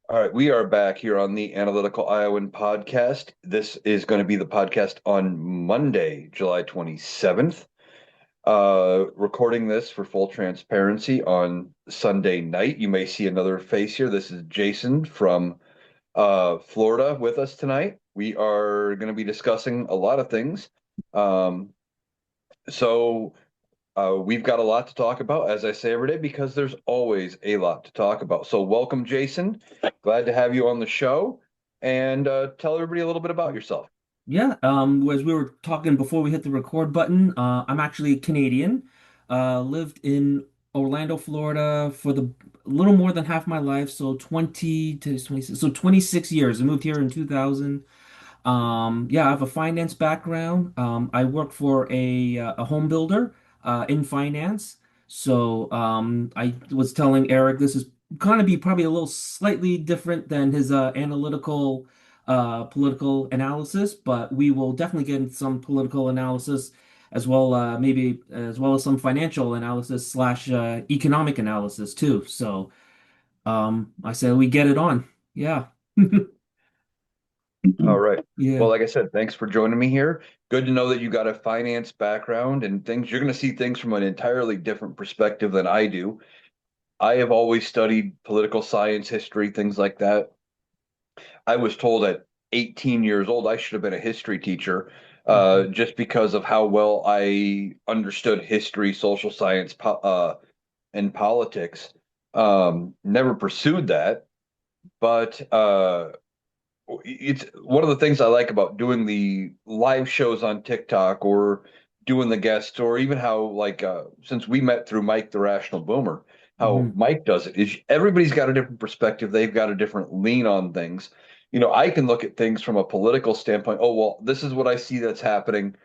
All right, we are back here on the Analytical Iowan podcast. This is going to be the podcast on Monday, July 27th. Recording this for full transparency on Sunday night. You may see another face here. This is Jason from Florida with us tonight. We are going to be discussing a lot of things. Um, so we've got a lot to talk about, as I say every day, because there's always a lot to talk about. So welcome, Jason. Glad to have you on the show, and tell everybody a little bit about yourself. Yeah, as we were talking before we hit the record button, I'm actually Canadian. Lived in Orlando, Florida for the little more than half my life, so 20 to 26, so 26 years. I moved here in 2000. Yeah, I have a finance background. I work for a home builder in finance. So I was telling Eric this is going to be probably a little slightly different than his analytical political analysis, but we will definitely get into some political analysis as well, maybe as well as some financial analysis slash economic analysis too. So I said we get it on. Yeah. All right. Yeah. Well, like I said, thanks for joining me here. Good to know that you got a finance background and things. You're going to see things from an entirely different perspective than I do. I have always studied political science, history, things like that. I was told at 18 years old I should have been a history teacher, Mhm. just because of how well I understood history, social science, and politics. Never pursued that, but it's one of the things I like about doing the live shows on TikTok or doing the guests, or even how, like, since we met through Mike the Rational Boomer, how Mhm. Mike does it is everybody's got a different perspective. They've got a different lean on things. I can look at things from a political standpoint. Oh, well, this is what I see that's happening.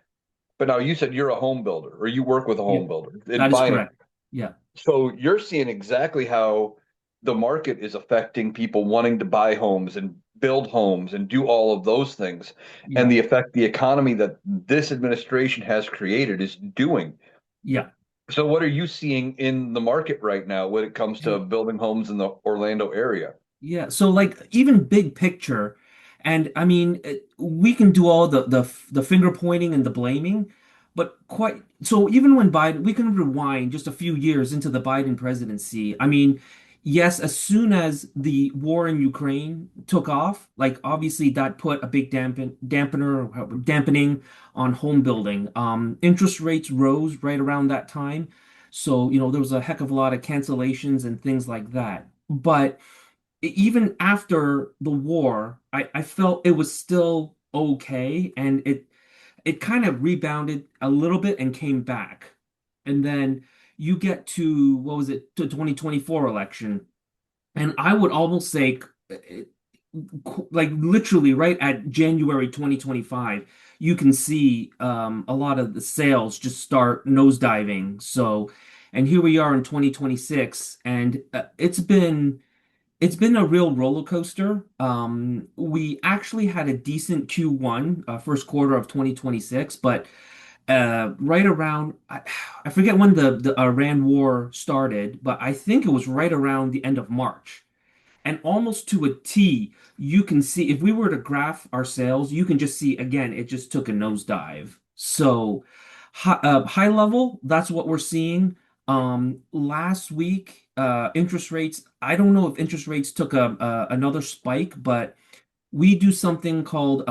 But now you said you're a home builder or you work with a Yeah, home builder in that is finance. correct. Yeah. So you're seeing exactly how the market is affecting people wanting to buy homes and build homes and do all of those things, and Yeah. the effect the economy that this administration has created is doing. Yeah. So what are you seeing in the market right now when it comes to building homes in the Orlando area? Yeah, so like even big picture, and I mean we can do all the finger pointing and the blaming, but quite so even when Biden, we can rewind just a few years into the Biden presidency. I mean, yes, as soon as the war in Ukraine took off, like obviously that put a big dampening on home building. Interest rates rose right around that time, so there was a heck of a lot of cancellations and things like that. But even after the war, I felt it was still okay, and it kind of rebounded a little bit and came back. And then you get to what was it, to 2024 election, and I would almost say like literally right at January 2025, you can see a lot of the sales just start nosediving. So, and here we are in 2026, and it's been a real roller coaster. We actually had a decent Q1, first quarter of 2026, but right around, I forget when the Iran war started, but I think it was right around the end of March. And almost to a T, you can see if we were to graph our sales, you can just see again, it just took a nosedive. So high level, that's what we're seeing. Last week, interest rates, I don't know if interest rates took another spike, but we do something called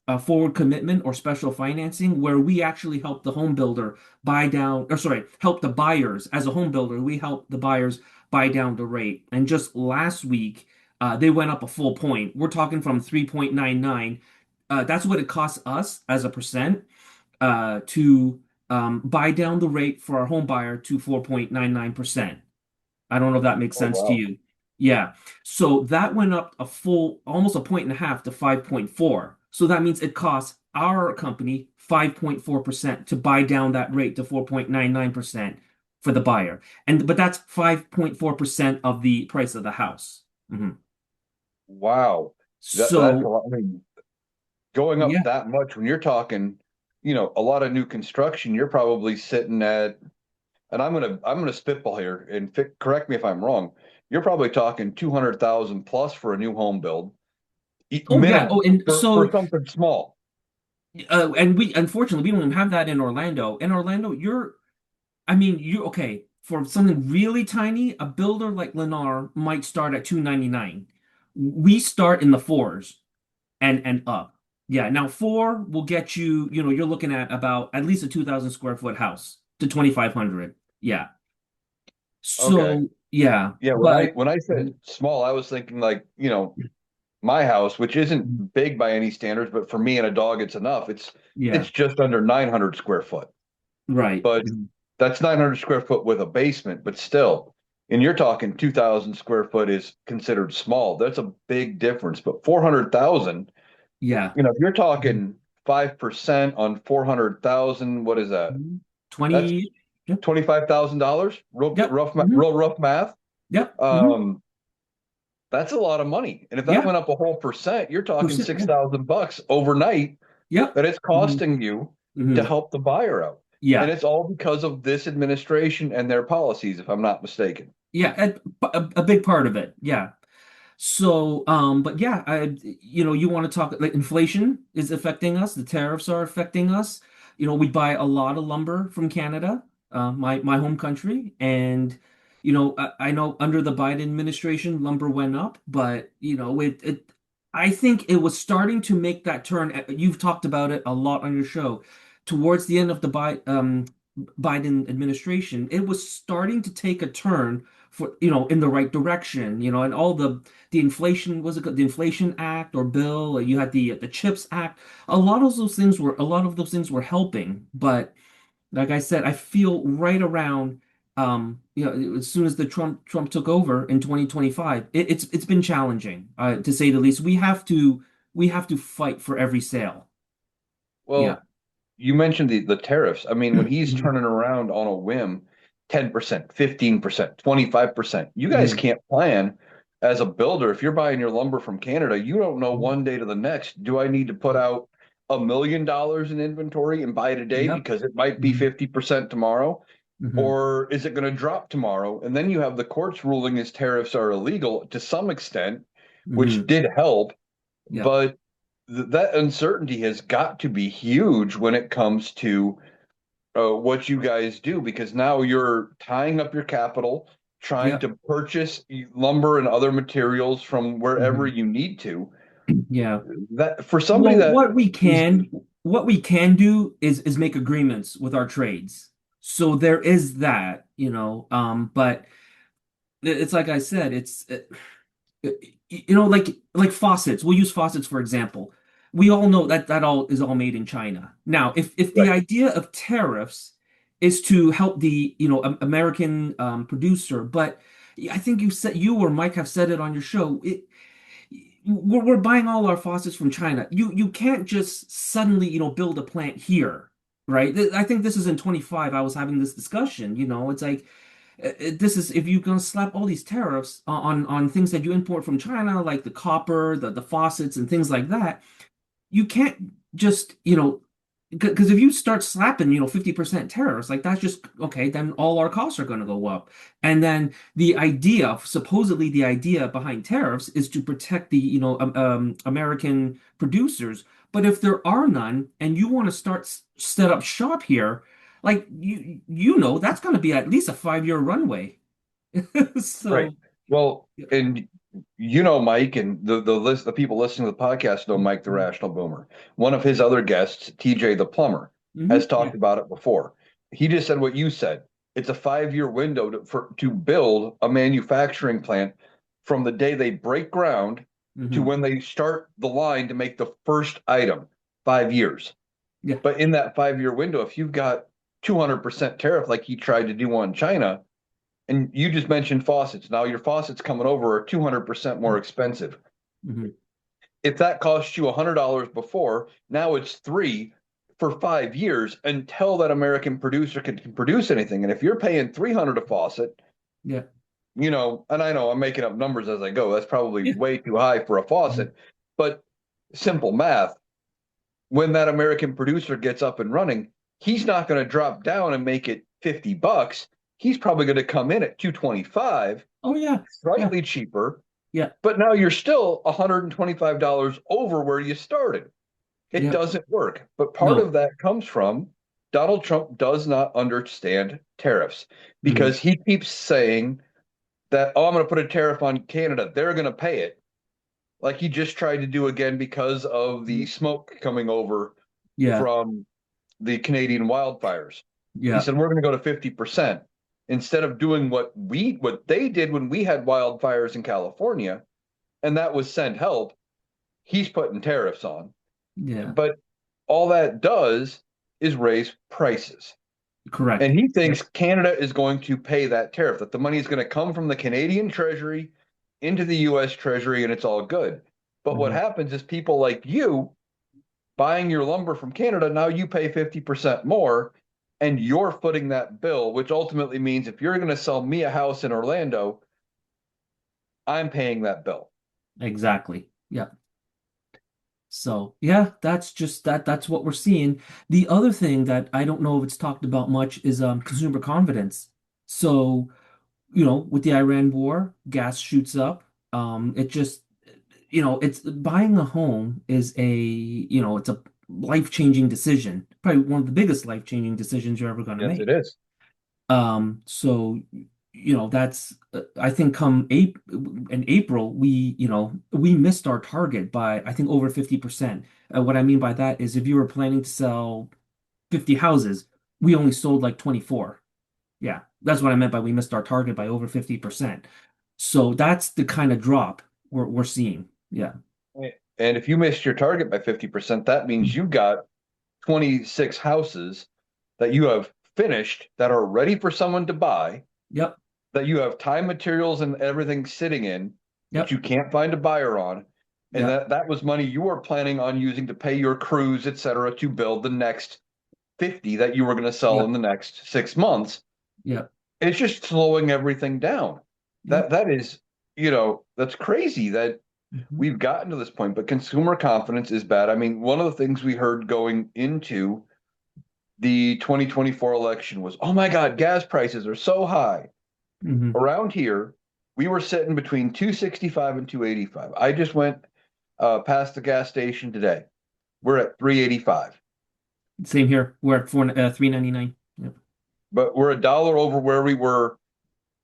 a forward commitment or special financing where we actually help the home builder buy down, or sorry, help the buyers as a home builder. We help the buyers buy down the rate. And just last week, they went up a full point. We're talking from 3.99. That's what it costs us as a percent to buy down the rate for our home buyer to 4.99%. I don't know if that makes Oh, sense to wow. you. Yeah. So that went up a full, almost a point and a half to 5.4. So that means it costs our company 5.4% to buy down that rate to 4.99% for the buyer. But that's 5.4% of the price of the house. Mhm. Wow. That's a So lot. I mean, going up yeah. that much when you're talking, a lot of new construction, you're probably sitting at, and I'm gonna spitball here and correct me if I'm wrong. you're probably talking 200,000 plus for a new home build, Oh yeah. Oh, minimum and for so something small. and we unfortunately we don't even have that in Orlando. In Orlando, I mean, you okay, for something really tiny, a builder like Lennar might start at 299. We start in the fours and up. Yeah, now four will get you, you're looking at about at least a 2,000 square foot house to 2,500. Yeah. Okay. So, yeah, Yeah, but when I said small, I was thinking like, my house, which isn't big by any standards, but for me and a dog, it's enough. yeah, It's just under 900 square foot, right. but that's 900 square foot with a basement, but still, and you're talking 2,000 square foot is considered small. That's a big difference. But 400,000, Yeah. if you're talking 5% on 400,000, what is that? Mhm. That's 20. Yep. $25,000. Yep. Real rough math. Yep. Um, that's a lot of money. And if that Yeah. went up a whole percent, you're talking Percent. Yeah. $6,000 overnight Yep. that it's hmm costing you to hmm help the buyer out. And Yeah. it's all because of this administration and their policies, if I'm not mistaken. Yeah. A big part of it. Yeah. So, but yeah, you want to talk like inflation is affecting us. The tariffs are affecting us. We buy a lot of lumber from Canada, my home country, and I know under the Biden administration, lumber went up, but I think it was starting to make that turn. You've talked about it a lot on your show. Towards the end of the Biden administration, it was starting to take a turn for in the right direction, and all the inflation was it the Inflation Act or bill, or you had the Chips Act. A lot of those things were helping, but like I said, I feel right around as soon as the Trump took over in 2025, it's been challenging, to say the least. We have to fight for every sale. Yeah. Well, you mentioned the tariffs. I mean, when he's hmm turning around on a whim, 10%, 15%, 25%, you guys hmm can't plan as a builder. If you're buying your lumber from Canada, you don't know one day to the next, do I need to put out $1 million in inventory and buy today Yep. because it might be hmm 50% tomorrow? hmm Or is it going to drop tomorrow? And then you have the courts ruling his tariffs are illegal to some extent, which hmm did help, Yep. but that uncertainty has got to be huge when it comes to what you guys do, because now you're tying up your capital, trying Yep. to purchase lumber and other materials from wherever hmm you need to. Yeah. That for somebody Well, that is what we can do is make agreements with our trades. So there is that, but it's like I said, like faucets. We'll use faucets for example. We all know that that all is all made in China. Now, if the right, idea of tariffs is to help the, American producer, but I think you or Mike have said it on your show. We're buying all our faucets from China. You can't just suddenly, build a plant here, right? I think this is in 25. I was having this discussion. It's like this is if you're gonna slap all these tariffs on things that you import from China, like the copper, the faucets, and things like that. You can't just, because if you start slapping, 50% tariffs, like that's just okay, then all our costs are going to go up. And then supposedly the idea behind tariffs is to protect the, American producers. But if there are none and you want to set up shop here, like that's going to be at least a 5-year runway. right. So, Well, and Mike, and the people listening to the podcast know Mike the Rational Boomer. One of his other guests, TJ the Plumber, has yeah. talked about it before. He just said what you said. It's a 5-year window to build a manufacturing plant from the day they break ground to hmm when they start the line to make the first item. 5 years. Yeah. But in that 5-year window, if you've got 200% tariff like he tried to do on China, and you just mentioned faucets. Now your faucets coming over are 200% more expensive. hmm If that cost you $100 before, now it's three for 5 years until that American producer can produce anything. And if you're paying 300 a faucet, Yeah. and I know I'm making up numbers as I go. That's probably Yeah. way too high for a Mhm. faucet, but simple math. When that American producer gets up and running, he's not going to drop down and make it $50. he's probably going to come in at 225, Oh yeah. Yeah. slightly cheaper, Yeah. but now you're still $125 over where you started. It Yep. doesn't work. But part No. of that comes from Donald Trump does not understand tariffs Hmm. because he keeps saying that, oh, I'm going to put a tariff on Canada. They're going to pay it. Like he just tried to do again because of the smoke coming over Yeah. from the Canadian wildfires. He Yeah. said, we're going to go to 50% instead of doing what they did when we had wildfires in California, and that was send help. He's putting tariffs on. Yeah. But all that does is raise prices. Correct. And he Yep. thinks Canada is going to pay that tariff, that the money is going to come from the Canadian Treasury into the US Treasury and it's all good. But what Hmm. happens is people like you buying your lumber from Canada, now you pay 50% more and you're footing that bill, which ultimately means if you're going to sell me a house in Orlando, I'm paying that bill. Exactly. Yeah. So yeah, that's just that's what we're seeing. The other thing that I don't know if it's talked about much is consumer confidence. So, with the Iran war, gas shoots up. It just it's buying a home is it's a life-changing decision. Probably one of the biggest life-changing decisions you're ever going to Yes, it make. is. So that's I think come April in April we missed our target by I think over 50%. What I mean by that is if you were planning to sell 50 houses, we only sold like 24. Yeah, that's what I meant by we missed our target by over 50%. So that's the kind of drop we're seeing. Yeah. And if you missed your target by 50%, that means you got 26 houses that you have finished that are ready for someone to buy, Yep. that you have time, materials, and everything sitting in that Yep. you can't find a buyer on. And Yep. that was money you were planning on using to pay your crews, et cetera, to build the next 50 that you were going to sell in Yep. the next 6 months. Yep. It's just slowing everything down. Yep. That is, that's crazy that Hmm. we've gotten to this point, but consumer confidence is bad. I mean, one of the things we heard going into the 2024 election was, oh my God, gas prices are so high. Hmm. Around here, we were sitting between 265 and 285. I just went past the gas station today. We're at 385, Same here. We're at 3.99. Yep. but we're $1 over where we were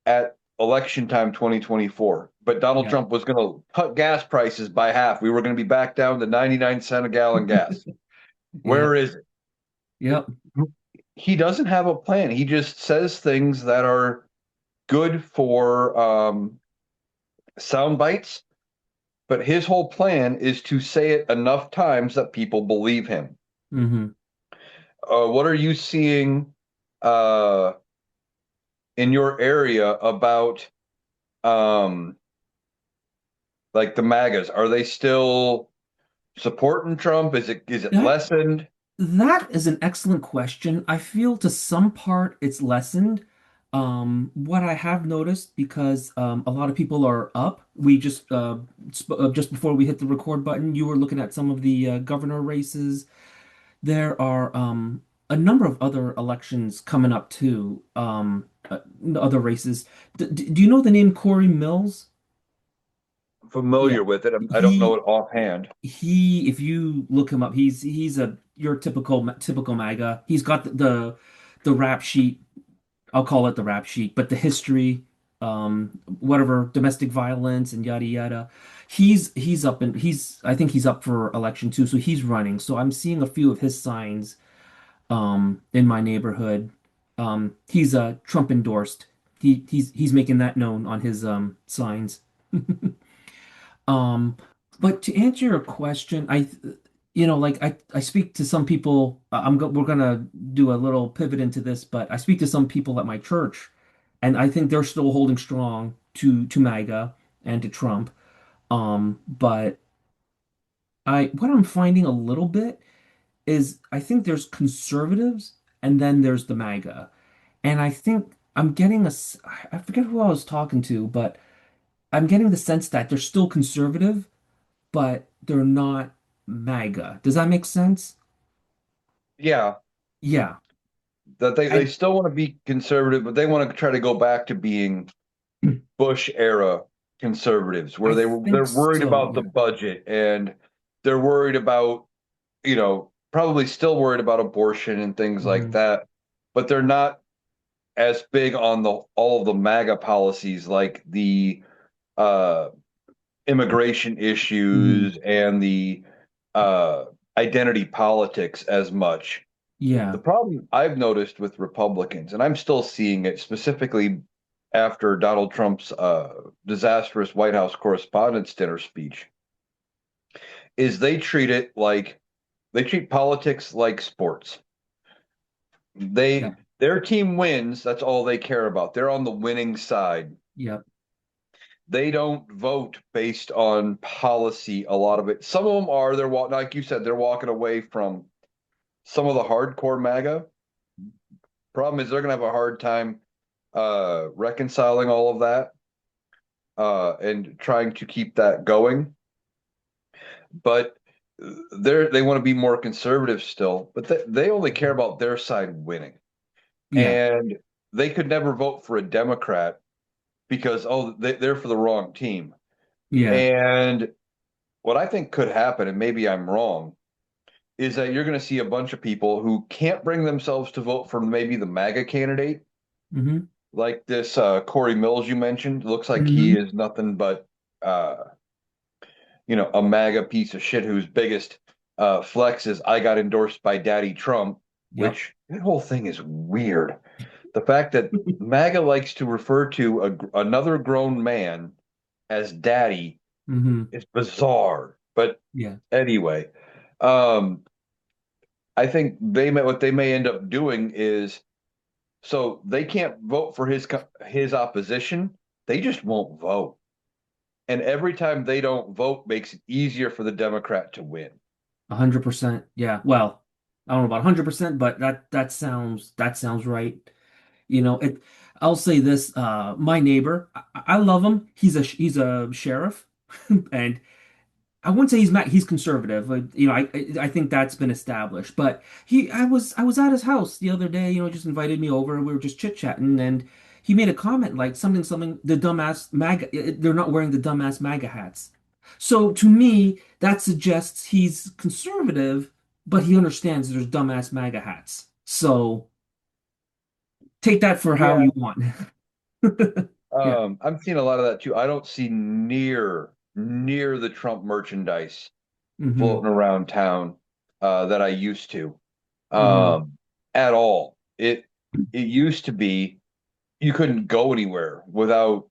at election time 2024. But Donald Yep. Trump was going to cut gas prices by half. We were going to be back down to 99 cents a gallon gas. Yeah. Where is it? Yep. He doesn't have a plan. He just says things that are good for sound bites, but his whole plan is to say it enough times that people believe him. Hmm. What are you seeing uh, in your area about um, like the MAGAs? Are they still supporting Trump? Is it That lessened? that is an excellent question. I feel to some part it's lessened. What I have noticed because a lot of people are up. We just before we hit the record button, you were looking at some of the governor races. There are a number of other elections coming up too. Other races. Do you know the name Corey Mills? Yeah. Familiar with it. I don't know He it offhand. if you look him up, he's a your typical MAGA. He's got the rap sheet. I'll call it the rap sheet, but the history, whatever domestic violence and yada yada. He's I think he's up for election too, so he's running. So I'm seeing a few of his signs in my neighborhood. He's Trump endorsed. He's making that known on his signs. Um, but to answer your question, like I speak to some people. We're gonna do a little pivot into this, but I speak to some people at my church, and I think they're still holding strong to MAGA and to Trump. But what I'm finding a little bit is I think there's conservatives and then there's the MAGA, and I think I'm getting I forget who I was talking to, but I'm getting the sense that they're still conservative but they're not MAGA. Does that make sense? Yeah, Yeah. that they I still want to be conservative, but they want to try to go back to being Bush era conservatives, I where think they're worried so. about the Yeah. budget and they're worried about, probably still worried about abortion and things like Hmm. that, but they're not as big on the all of the MAGA policies like the uh, immigration Hmm. issues and the uh, identity politics as much. The Yeah. problem I've noticed with Republicans, and I'm still seeing it specifically after Donald Trump's disastrous White House Correspondents' Dinner speech, is they treat politics like sports. Yep. Their team wins, that's all they care about. They're on the winning side. Yep. They don't vote based on policy, a lot of it. Some of them are, like you said, they're walking away from some of the hardcore MAGA. Problem is they're going to have a hard time reconciling all of that and trying to keep that going. But they want to be more conservative still, but they only care about their side winning. Yeah. And they could never vote for a Democrat because, oh, they're for the wrong team. Yeah. And what I think could happen, and maybe I'm wrong, is that you're going to see a bunch of people who can't bring themselves to vote for maybe the MAGA candidate, Hmm. like this Corey Mills you mentioned. Looks like he Hmm. is nothing but uh, a MAGA piece of shit whose biggest flex is I got endorsed by Daddy Trump, Yep. which that whole thing is weird. The fact that MAGA likes to refer to another grown man as daddy Hmm. is bizarre. But Yeah. anyway, um, I think what they may end up doing is so they can't vote for his opposition. They just won't vote. And every time they don't vote makes it easier for the Democrat to win. 100%. Yeah. Well, I don't know about 100%, but that sounds right. It I'll say this, my neighbor, I love him. He's a sheriff and I wouldn't say he's conservative. I think that's been established. But I was at his house the other day. Just invited me over. We were just chit-chatting, and he made a comment like something. The dumbass MAGA. They're not wearing the dumbass MAGA hats. So to me, that suggests he's conservative, but he understands there's dumbass MAGA hats. So take that for how Yeah, you want. Yeah. I'm seeing a lot of that too. I don't see near the Trump merchandise Hmm. floating around town that I used to Hmm. at all. It used to be you couldn't go anywhere without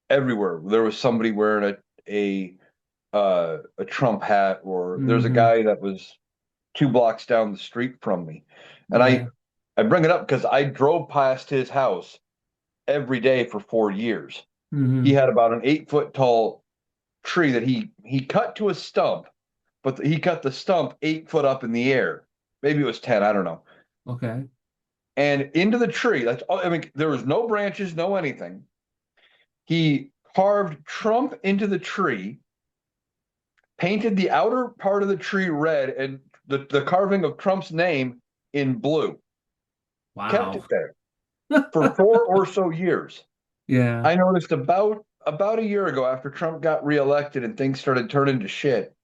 everywhere. There was somebody wearing a Trump hat, or there's a Hmm. guy that was 2 blocks down the street from me, and I Yeah. I bring it up because I drove past his house every day for 4 years. He Hmm. had about an 8 foot tall tree that he cut to a stump, but he cut the stump 8 foot up in the air. Maybe it was 10, I don't know. Okay. And into the tree, that's all, I mean, there was no branches, no anything. He carved Trump into the tree, painted the outer part of the tree red, and the carving of Trump's name in blue. Kept Wow. it there for 4 or so years. Yeah. I noticed about a year ago, after Trump got reelected and things started turning to shit,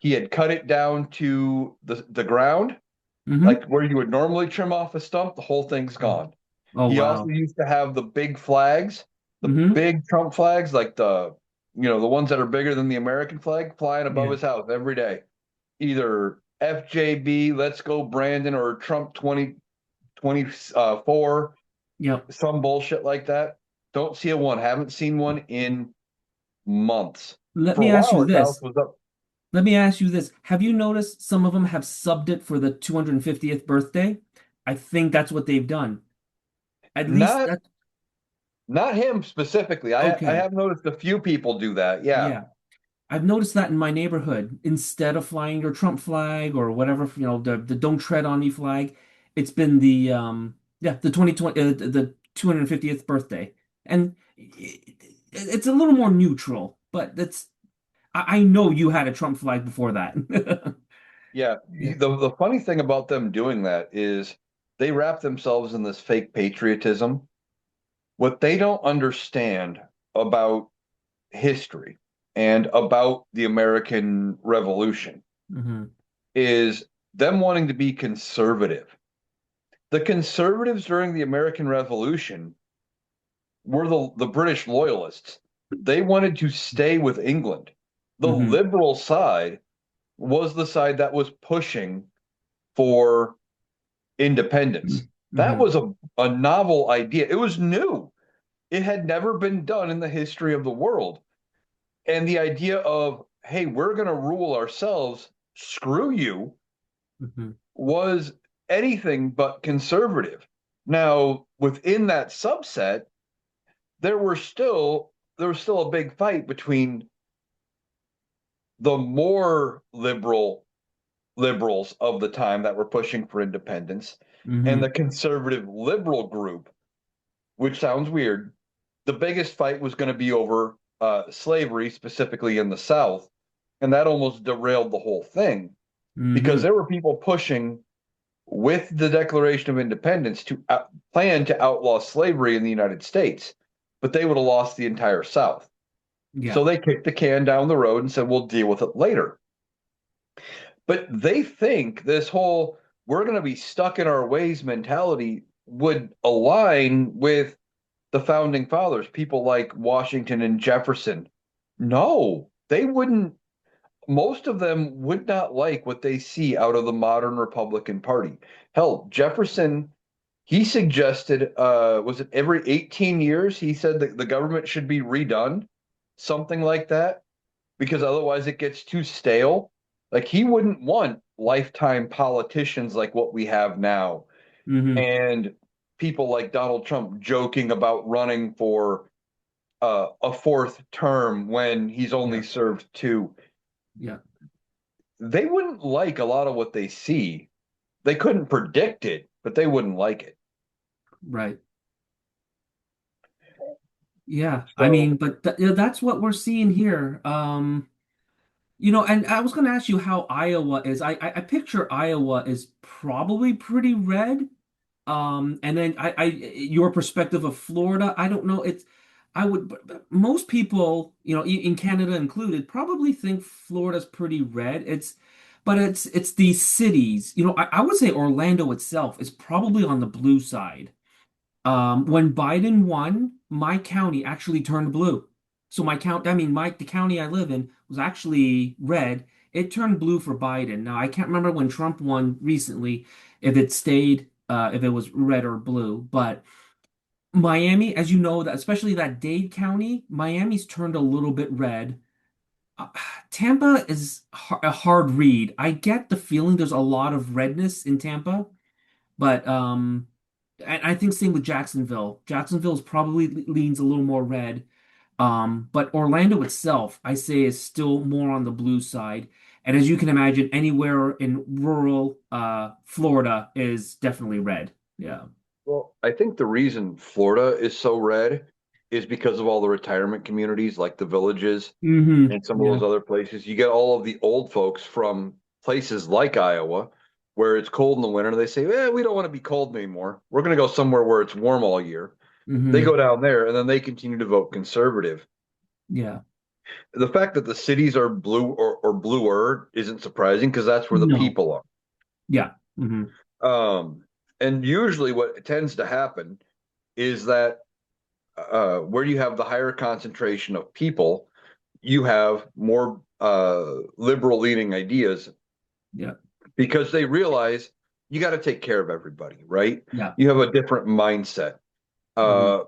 he had cut it down to the ground, Hmm. like where you would normally trim off a stump. The whole thing's gone. Oh, He also wow. used to have the big flags, the Hmm. big Trump flags, like the ones that are bigger than the American flag, flying above Yeah. his house every day. Either FJB, Let's Go Brandon, or Trump 2024, Yep. some bullshit like that. Don't see a one. Haven't seen one in months. Let For a me ask while, you his house this. was up. Let me ask you this. Have you noticed some of them have subbed it for the 250th birthday? I think that's what they've done. At least Not that. not him specifically. I Okay. have noticed a few people do that. Yeah. Yeah. I've noticed that in my neighborhood. Instead of flying your Trump flag or whatever, the Don't Tread on Me flag, it's been the 2020 the 250th birthday. And it's a little more neutral, but I know you had a Trump flag before that. Yeah. Yeah. The funny thing about them doing that is they wrap themselves in this fake patriotism. What they don't understand about history and about the American Revolution Hmm. is them wanting to be conservative. The conservatives during the American Revolution were the British loyalists. They wanted to stay with England. The Hmm. liberal side was the side that was pushing for independence. That Hmm. was a novel idea. It was new. It had never been done in the history of the world. And the idea of, hey, we're going to rule ourselves, screw you, Hmm. was anything but conservative. Now, within that subset, there was still a big fight between the more liberals of the time that were pushing for independence and Hmm. the conservative liberal group, which sounds weird. The biggest fight was going to be over slavery, specifically in the South, and that almost derailed the whole thing because Hmm. there were people pushing with the Declaration of Independence to plan to outlaw slavery in the United States, but they would have lost the entire South. Yeah. So they kicked the can down the road and said, we'll deal with it later. But they think this whole we're going to be stuck in our ways mentality would align with the founding fathers, people like Washington and Jefferson. No, they wouldn't. Most of them would not like what they see out of the modern Republican Party. Hell, Jefferson, he suggested, was it every 18 years? He said that the government should be redone, something like that, because otherwise it gets too stale. Like he wouldn't want lifetime politicians like what we have now Hmm. and people like Donald Trump joking about running for a fourth term when he's only Yeah. served two. Yeah. They wouldn't like a lot of what they see. They couldn't predict it, but they wouldn't like it. Right. Yeah. I So, mean, but that's what we're seeing here. And I was going to ask you how Iowa is. I picture Iowa is probably pretty red. And then your perspective of Florida, I don't know. I would, but most people, in Canada included, probably think Florida's pretty red. But it's these cities. I would say Orlando itself is probably on the blue side. When Biden won, my county actually turned blue. So the county I live in was actually red. It turned blue for Biden. Now, I can't remember when Trump won recently, if it was red or blue. But Miami, as you know, that especially that Dade County, Miami's turned a little bit red. Uh, Tampa is a hard read. I get the feeling there's a lot of redness in Tampa, but and I think same with Jacksonville. Jacksonville's probably leans a little more red. But Orlando itself, I say, is still more on the blue side. And as you can imagine, anywhere in rural Florida is definitely red. Yeah. well, I think the reason Florida is so red is because of all the retirement communities like the villages Hmm. and some of Yeah. those other places. You get all of the old folks from places like Iowa where it's cold in the winter. They say, we don't want to be cold anymore. We're going to go somewhere where it's warm all year. They Hmm. go down there and then they continue to vote conservative. Yeah. The fact that the cities are blue or bluer isn't surprising because that's where the No. people Yeah. Hmm. are. And usually, what tends to happen is that where you have the higher concentration of people, you have more liberal leaning ideas Yeah. because they realize you got to take care of everybody, right? Yeah. You have a different mindset. Hmm. Uh,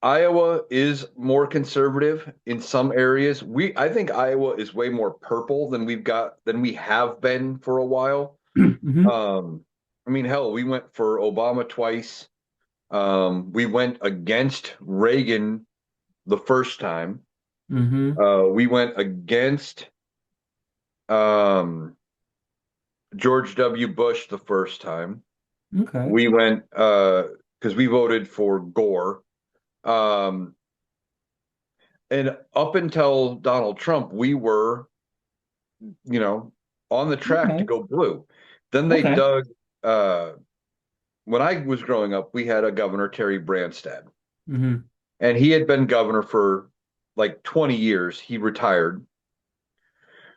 Iowa is more conservative in some areas. I think Iowa is way more purple than we have been for a while. Hmm. Um, I mean, hell, we went for Obama twice. We went against Reagan the first time. Hmm. We went against um, George W. Bush the first time. Okay. We went because we voted for Gore. Um, and up until Donald Trump, we were, you know, on the track to Okay. go blue. Then they Okay. dug uh, when I was growing up, we had a governor, Terry Branstad, Hmm. and he had been governor for like 20 years. He retired.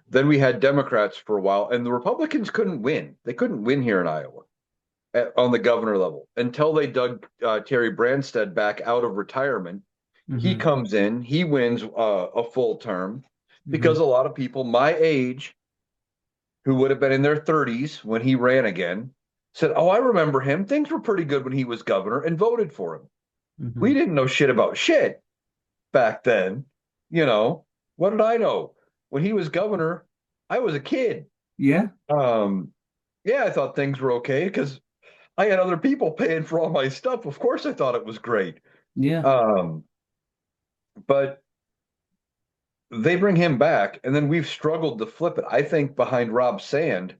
Then we had Democrats for a while, and the Republicans couldn't win. They couldn't win here in Iowa on the governor level until they dug Terry Branstad back out of retirement. He Hmm. comes in, he wins a full term because Hmm. a lot of people my age who would have been in their 30s when he ran again said, "Oh, I remember him. Things were pretty good when he was governor," and voted for him. We Hmm. didn't know shit about shit back then. You know, what did I know? When he was governor, I was a kid. Yeah. Um, yeah, I thought things were okay because I had other people paying for all my stuff. Of course, I thought it was great. Yeah. Um, but they bring him back, and then we've struggled to flip it. I think behind Rob Sand,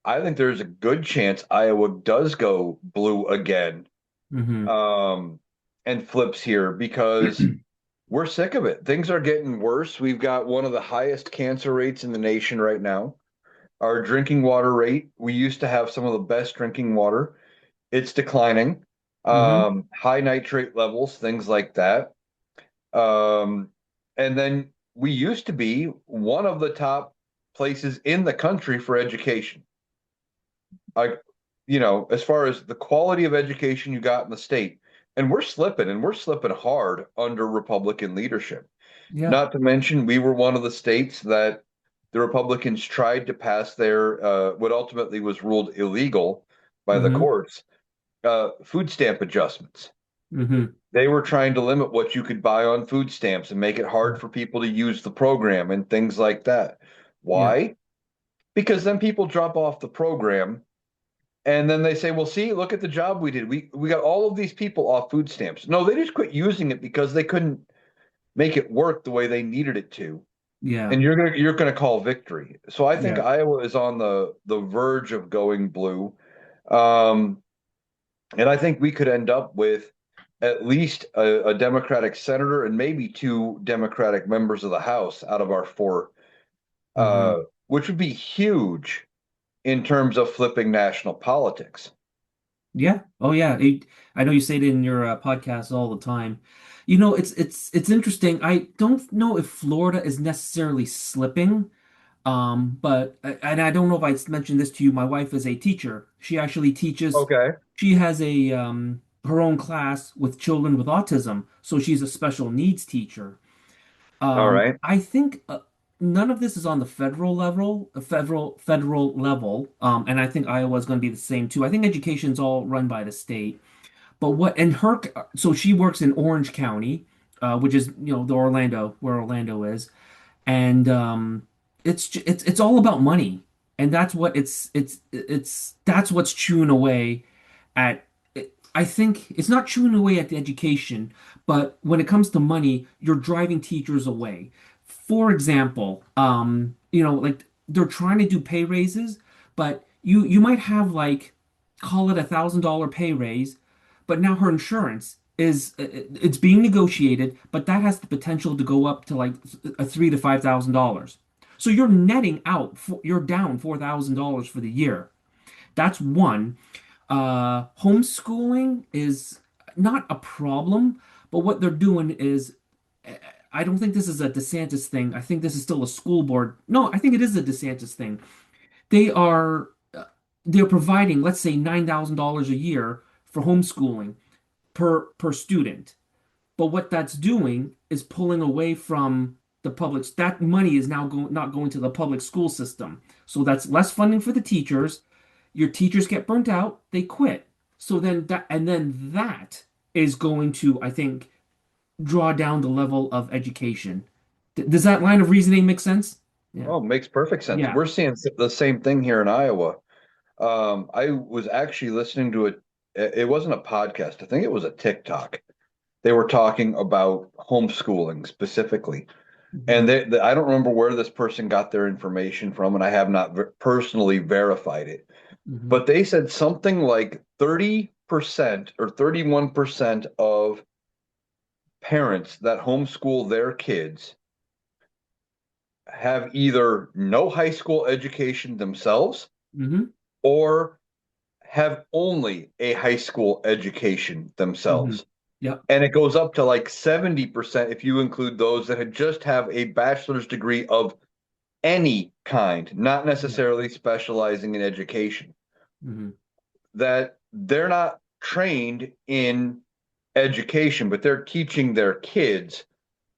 I think there's a good chance Iowa does go blue again, Hmm. um, and flips here because we're sick of it. Things are getting worse. We've got one of the highest cancer rates in the nation right now. Our drinking water rate, we used to have some of the best drinking water. It's declining. Hmm. High nitrate levels, things like that. Um, and then we used to be one of the top places in the country for education. Like, as far as the quality of education you got in the state, and we're slipping hard under Republican leadership. Yeah. Not to mention, we were one of the states that the Republicans tried to pass their what ultimately was ruled illegal by the Hmm. courts, food stamp adjustments. Hmm. They were trying to limit what you could buy on food stamps and make it hard for people to use the program and things like that. Yeah. Why? Because then people drop off the program and then they say, "Well, see, look at the job we did. We got all of these people off food stamps." No, they just quit using it because they couldn't make it work the way they needed it to. Yeah. And you're gonna call victory. So I think Yeah. Iowa is on the verge of going blue. Um, and I think we could end up with at least a Democratic senator and maybe two Democratic members of the House out of our four, Hmm. which would be huge in terms of flipping national politics. Yeah. Oh, yeah. I know you say it in your podcast all the time. It's interesting. I don't know if Florida is necessarily slipping. But and I don't know if I mentioned this to you. My wife is a teacher. She actually teaches. Okay. She has a her own class with children with autism, so she's a special needs teacher. All right. I think none of this is on the federal level, federal level. And I think Iowa is going to be the same too. I think education's all run by the state. But what and her so she works in Orange County, which is the Orlando where Orlando is, and it's all about money, and that's what that's what's chewing away at. I think it's not chewing away at the education, but when it comes to money, you're driving teachers away. For example, like they're trying to do pay raises, but you might have like call it $1,000 pay raise, but now her insurance is it's being negotiated, but that has the potential to go up to like a $3,000 to $5,000. So you're netting out, you're down $4,000 for the year. That's one. Homeschooling is not a problem, but what they're doing is, I don't think this is a DeSantis thing. I think this is still a school board. No, I think it is a DeSantis thing. They are they're providing, let's say, $9,000 a year for homeschooling per student. But what that's doing is pulling away from the public. That money is now not going to the public school system. So that's less funding for the teachers. Your teachers get burnt out, they quit. So then that is going to, I think, draw down the level of education. Does that line of reasoning make sense? Yeah. Oh, makes perfect sense. Yeah. We're seeing the same thing here in Iowa. I was actually listening to it. It wasn't a podcast. I think it was a TikTok. They were talking about homeschooling specifically. Hmm. And I don't remember where this person got their information from, and I have not personally verified it. Hmm. But they said something like 30% or 31% of parents that homeschool their kids have either no high school education themselves Hmm. or have only a high school education Hmm. themselves. Yep. And it goes up to like 70% if you include those that had just have a bachelor's degree of any kind, not Yeah. necessarily specializing in education, Hmm. that they're not trained in education, but they're teaching their kids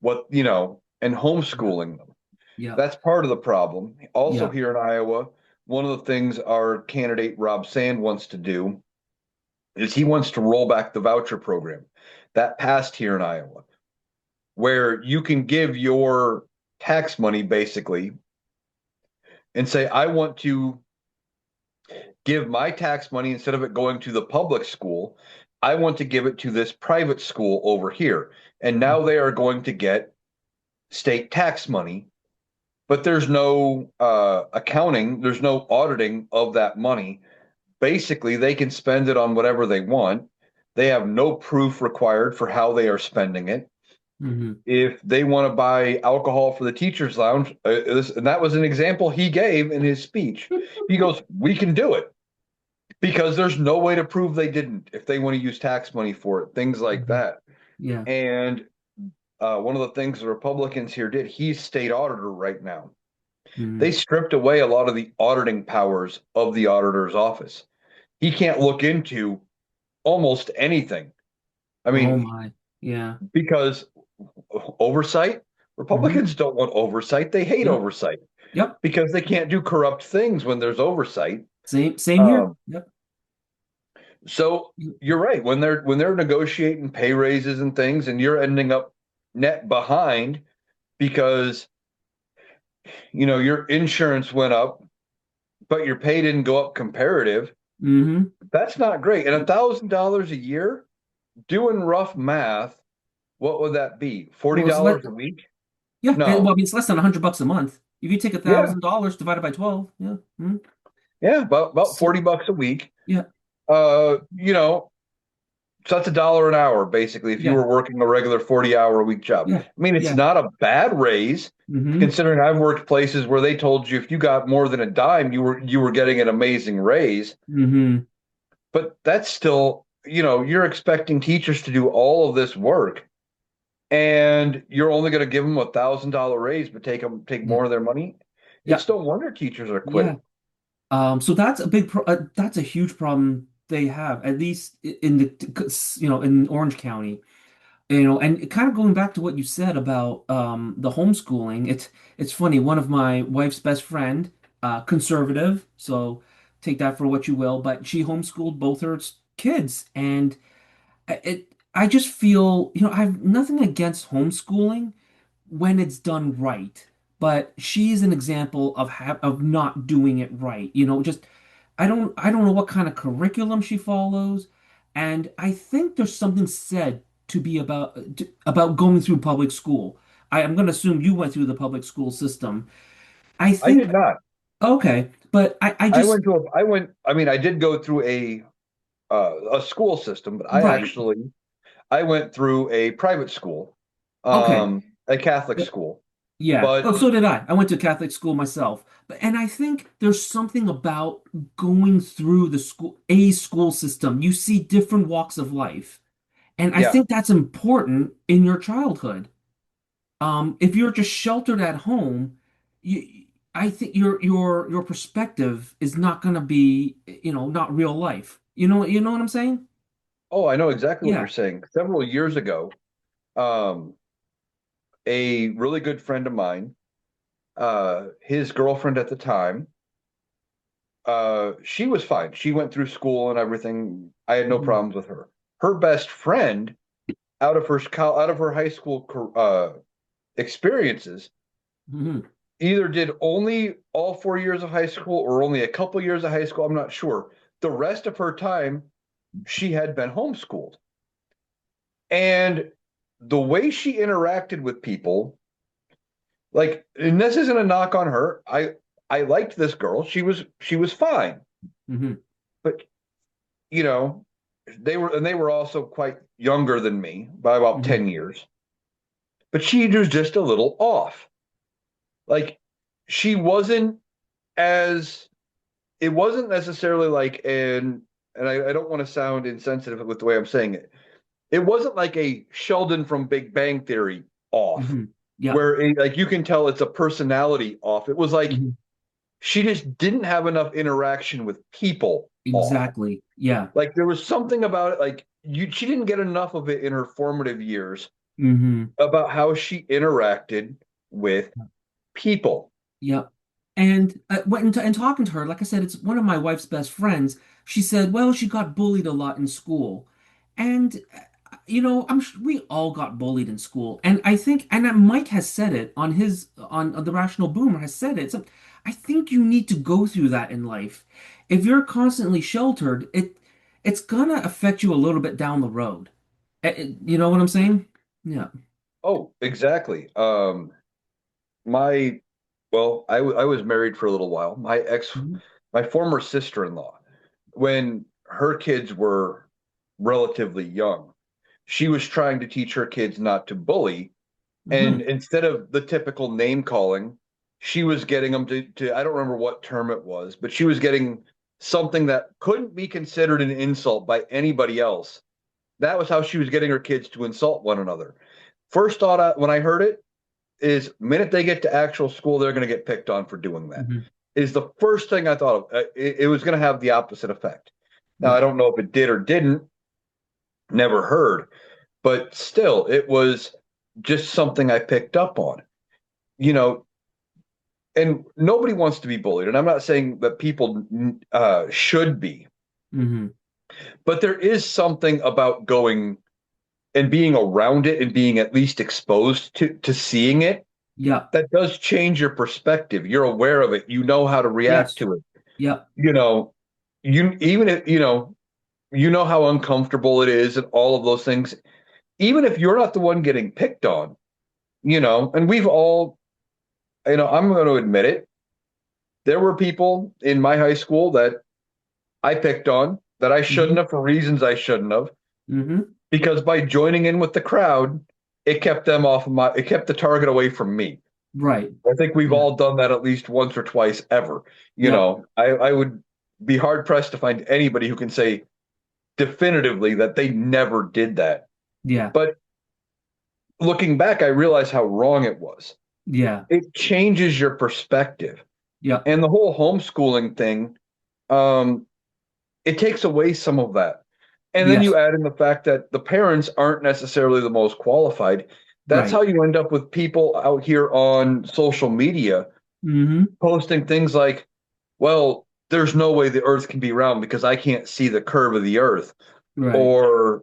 and Yeah. homeschooling them. Yeah. That's part of the problem. Also, Yeah. here in Iowa, one of the things our candidate Rob Sand wants to do is he wants to roll back the voucher program that passed here in Iowa, where you can give your tax money basically and say, I want to give my tax money instead of it going to the public school, I want to give it to this private school over here. And now they are going to get state tax money, but there's no accounting, there's no auditing of that money. Basically, they can spend it on whatever they want. They have no proof required for how they are spending it. Hmm. If they want to buy alcohol for the teachers' lounge, and that was an example he gave in his speech. He goes, "We can do it because there's no way to prove they didn't if they want to use tax money for it, things like Hmm. that." Yeah. And one of the things the Republicans here did, he's state auditor right now. They Hmm. stripped away a lot of the auditing powers of the auditor's office. He can't look into almost anything. I Oh mean, my. Yeah. because oversight, Hmm. Republicans don't want oversight. They hate Yep. oversight Yep. because they can't do corrupt things when there's oversight. Same here. Um, Yep. so you're right. When they're negotiating pay raises and things, and you're ending up net behind because your insurance went up, but your pay didn't go up comparative. Hmm. That's not great. And $1,000 a year, doing rough math, what would that be? forty Well, it's let dollars a week? yeah. Well, No. I mean, it's less than $100 a month. If you take a Yeah. thousand dollars divided by 12, yeah. Yeah. About So 40 bucks a week. yeah. Uh, you know, so that's $1 an hour, basically, if you Yeah. were working a regular 40-hour a week job. Yeah. I mean, it's Yeah. not a bad raise, Hmm. considering I've worked places where they told you if you got more than a dime, you were getting an amazing raise. Hmm. But that's still, you're expecting teachers to do all of this work, and you're only going to give them $1,000 raise, but take Yeah. more of their money. Yeah. It's no wonder teachers are Yeah. quitting. So that's a that's a huge problem they have, at least in in Orange County. And kind of going back to what you said about the homeschooling, it's funny. One of my wife's best friend, conservative, so take that for what you will, but she homeschooled both her kids, and I just feel, I have nothing against homeschooling when it's done right, but she's an example of not doing it right. Just I don't know what kind of curriculum she follows, and I think there's something said to be about going through public school. I'm going to assume you went through the public school system. I I think did not. okay, but I I just went to a, I went, I mean, I did go through a school system, but right. I went through a private school, Okay. a Catholic Yep. school. Yeah. But Oh, so did I. I went to Catholic school myself. And I think there's something about going through a school system. You see different walks of life. And I yeah, think that's important in your childhood. If you're just sheltered at home, I think your perspective is not going to be, not real life. You know what I'm saying? oh, I know exactly what you're Yeah. saying. Several years ago, um, a really good friend of mine, his girlfriend at the time, she was fine. She went through school and everything. I had no Hmm. problems with her. Her best friend, out of her high school experiences, Hmm. either did only all 4 years of high school or only a couple years of high school. I'm not sure. The rest of her time, she had been homeschooled. And the way she interacted with people, like, and this isn't a knock on her. I liked this girl. She was fine. Hmm. But you know, they were also quite younger than me by about Hmm. 10 years. But she was just a little off. Like she wasn't as it wasn't necessarily like an and I don't want to sound insensitive with the way I'm saying it. It wasn't like a Sheldon from Big Bang Theory off, Hmm. Yep. where like you can tell it's a personality off. It was like Hmm. she just didn't have enough interaction with people off. Exactly. Yeah. Like there was something about it, like she didn't get enough of it in her formative years Hmm. about how she interacted with people. Yep. And and talking to her, like I said, it's one of my wife's best friends. She said, well, she got bullied a lot in school. And, we all got bullied in school. And I think, and Mike has said it on the Rational Boomer has said it. So I think you need to go through that in life. If you're constantly sheltered, it's gonna affect you a little bit down the road. You know what I'm saying? Yeah. Oh, exactly. My, well, I was married for a little while. Hmm. My former sister-in-law, when her kids were relatively young, she was trying to teach her kids not to bully. And Hmm. instead of the typical name calling, she was getting them I don't remember what term it was, but she was getting something that couldn't be considered an insult by anybody else. That was how she was getting her kids to insult one another. First thought when I heard it is minute they get to actual school, they're going to get picked on for doing that. Hmm. Is the first thing I thought of. It was going to have the opposite effect. Now, I Yeah. don't know if it did or didn't, never heard, but still, it was just something I picked up on. You know, and nobody wants to be bullied. And I'm not saying that people should be, Hmm. but there is something about going and being around it and being at least exposed to seeing it Yeah. that does change your perspective. You're aware of it. You know how to react Yes. to it. Yep. You know, you even if you know how uncomfortable it is and all of those things. Even if you're not the one getting picked on, and we've all, I'm going to admit it. There were people in my high school that I picked on that I shouldn't Hmm. have for reasons I shouldn't have, Hmm. because by joining in with the crowd, it kept the target away from me. Right. I think we've Yeah. all done that at least once or twice ever. Yep. I would be hard pressed to find anybody who can say definitively that they never did that. Yeah. But looking back, I realize how wrong it was. Yeah. It changes your perspective. Yep. And the whole homeschooling thing, um, it takes away some of that. And then you Yes. add in the fact that the parents aren't necessarily the most qualified. That's Right. how you end up with people out here on social media Hmm. posting things like, well, there's no way the earth can be round because I can't see the curve of the earth. Right. Or,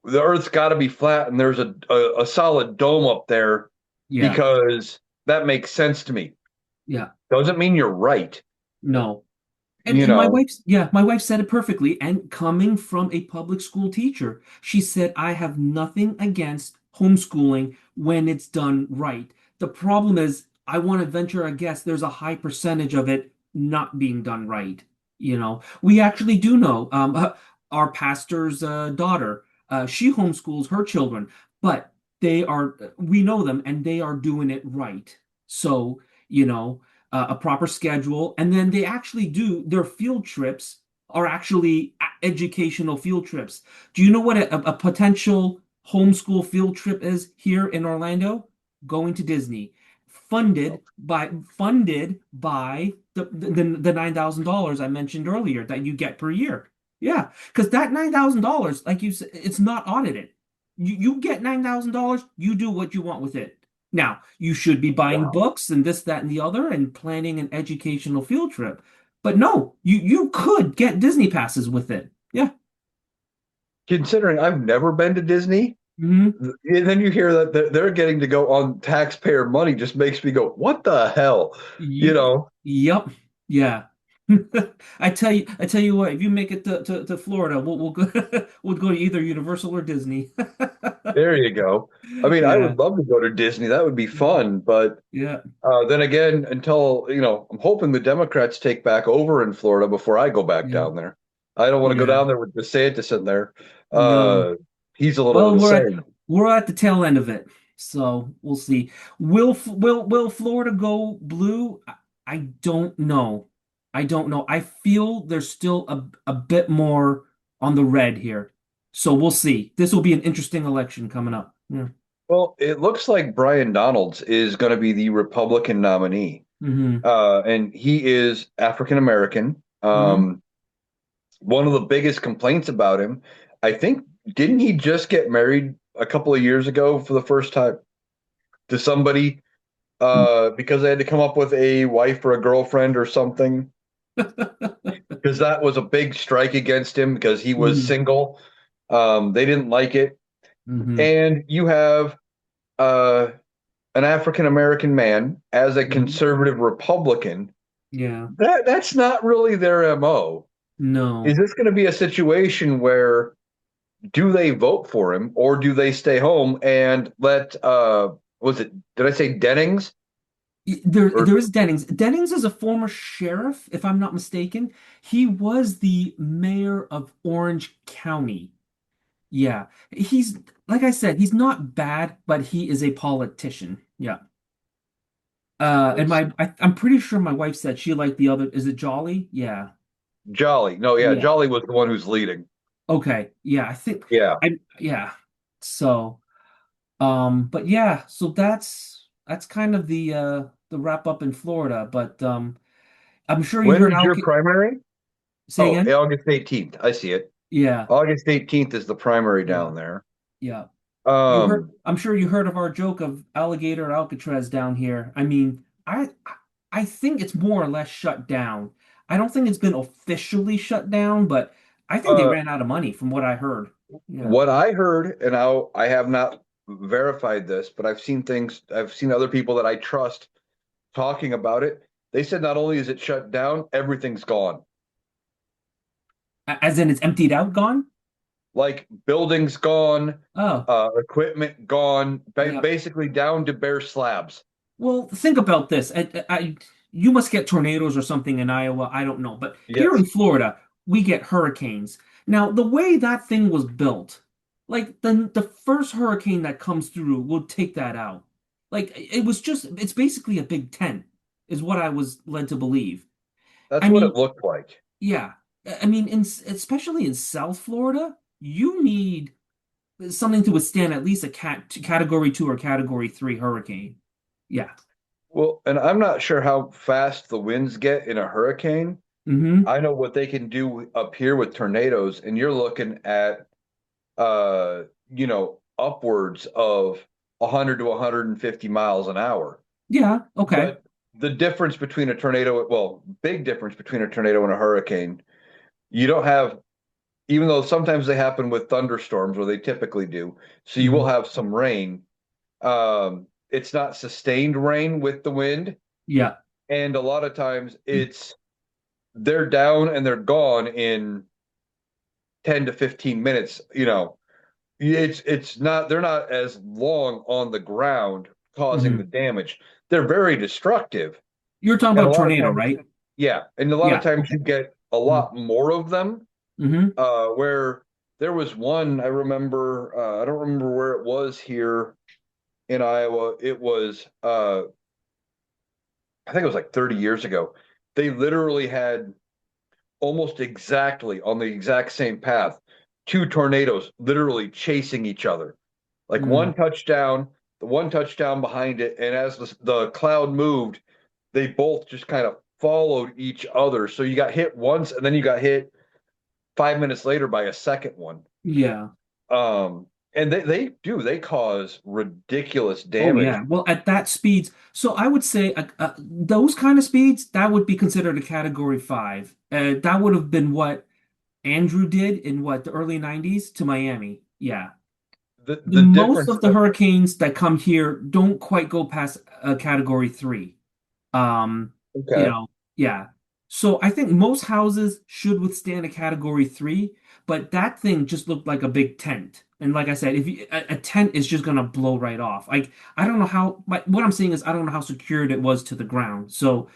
the earth's got to be flat and there's a solid dome up there Yeah. because that makes sense to me. Yeah. Doesn't mean you're right, No. And you and know. my wife said it perfectly. And coming from a public school teacher, she said, I have nothing against homeschooling when it's done right. The problem is, I want to venture a guess, there's a high percentage of it not being done right. We actually do know our pastor's daughter, she homeschools her children, but we know them and they are doing it right. So, a proper schedule, and then they actually do their field trips are actually educational field trips. Do you know what a potential homeschool field trip is here in Orlando? Going to Disney, funded by the $9,000 I mentioned earlier that you get per year. Yeah, because that $9,000, like you said, it's not audited. You get $9,000, you do what you want with it. Now, you should be buying Wow. books and this, that, and the other and planning an educational field trip. But no, you could get Disney passes with it. Yeah. Considering I've never been to Disney, Hmm. and then you hear that they're getting to go on taxpayer money just makes me go, what the hell? You know, Yep. Yeah. I tell you what, if you make it to Florida, we'll go we'll go to either Universal or Disney. there you go. I mean, I Yeah. would love to go to Disney. That would be fun. But Yeah. then again, until, I'm hoping the Democrats take back over in Florida before I go back Yeah. down there. I don't want to go Yeah. down there with DeSantis in there. No. Uh, he's a little Well, insane. we're at the tail end of it, so we'll see. Will Florida go blue? I don't know. I don't know. I feel there's still a bit more on the red here. So we'll see. This will be an interesting election coming up. Yeah. Well, it looks like Brian Donalds is going to be the Republican nominee, Hmm. and he is African American. Hmm. One of the biggest complaints about him, I think, didn't he just get married a couple of years ago for the first time to somebody because they had to come up with a wife or a girlfriend or something? Because that was a big strike against him because he was Hmm. single. They didn't like it. Hmm. And you have uh, an African American man as a Hmm. conservative Republican. Yeah. That's not really their MO. Is No. this going to be a situation where do they vote for him or do they stay home and let was it did I say Dennings or There is Dennings. Dennings is a former sheriff, if I'm not mistaken. He was the mayor of Orange County. Yeah. He's, like I said, he's not bad, but he is a politician. Yeah. And let's see, I'm pretty sure my wife said she liked the other. Is it Jolly? Yeah. Jolly? No, yeah, Yeah. Jolly was the one who's leading. Okay. Yeah. I think Yeah. yeah. So, but yeah, so that's kind of the wrap up in Florida. But I'm sure you When heard is Al. your primary? Say Oh, again? August 18th. I see it. Yeah. August 18th is the primary Yeah. down there. Yeah. You heard, Um, I'm sure you heard of our joke of alligator Alcatraz down here. I mean, I think it's more or less shut down. I don't think it's been officially shut down, but I think they uh, ran out of money from what I heard. Yeah. what I heard, and I have not verified this, but I've seen things, I've seen other people that I trust talking about it. They said not only is it shut down, everything's gone. As in it's emptied out, gone? Like buildings gone, Oh, equipment gone, yeah. basically down to bare slabs. Well, think about this. You must get tornadoes or something in Iowa. I don't know. But here Yes, in Florida, we get hurricanes. Now, the way that thing was built, like the first hurricane that comes through will take that out. Like it's basically a big tent, is what I was led to believe. that's I what mean, it looked like. yeah. I mean, especially in South Florida, you need something to withstand at least a category two or category three hurricane. Yeah. Well, and I'm not sure how fast the winds get in a hurricane. Hmm. I know what they can do up here with tornadoes, and you're looking at upwards of 100 to 150 miles an hour. Yeah, okay. But the difference between a tornado, well, big difference between a tornado and a hurricane, you don't have, even though sometimes they happen with thunderstorms, or they typically do. So you will Hmm. have some rain. It's not sustained rain with the wind. Yeah. And a lot of times they're down and they're gone in 10 to 15 minutes. It's not, they're not as long on the ground causing the Hmm. damage. They're very destructive. You're talking And a about lot of tornado, times, right? yeah, and a lot of Yeah, times okay. you get a Mm-hmm. lot more of them. Hmm. Where there was one, I remember, I don't remember where it was here in Iowa. It was, I think it was like 30 years ago. They literally had almost exactly on the exact same path, two tornadoes literally chasing each other. Like Mm. one touchdown, the one touchdown behind it, and as the cloud moved, they both just kind of followed each other. So you got hit once, and then you got hit 5 minutes later by a second one. Yeah. And they cause ridiculous Oh, damage. yeah. Well, at that speeds, so I would say those kind of speeds, that would be considered a category five. That would have been what Andrew did in what, the early 90s to Miami. Yeah. The The most difference, of the hurricanes that come here don't quite go past a category three. Um, you okay, know, yeah. So I think most houses should withstand a category three, but that thing just looked like a big tent. And like I said, if you, a tent is just gonna blow right off. Like I don't know how. What I'm saying is I don't know how secured it was to the ground. So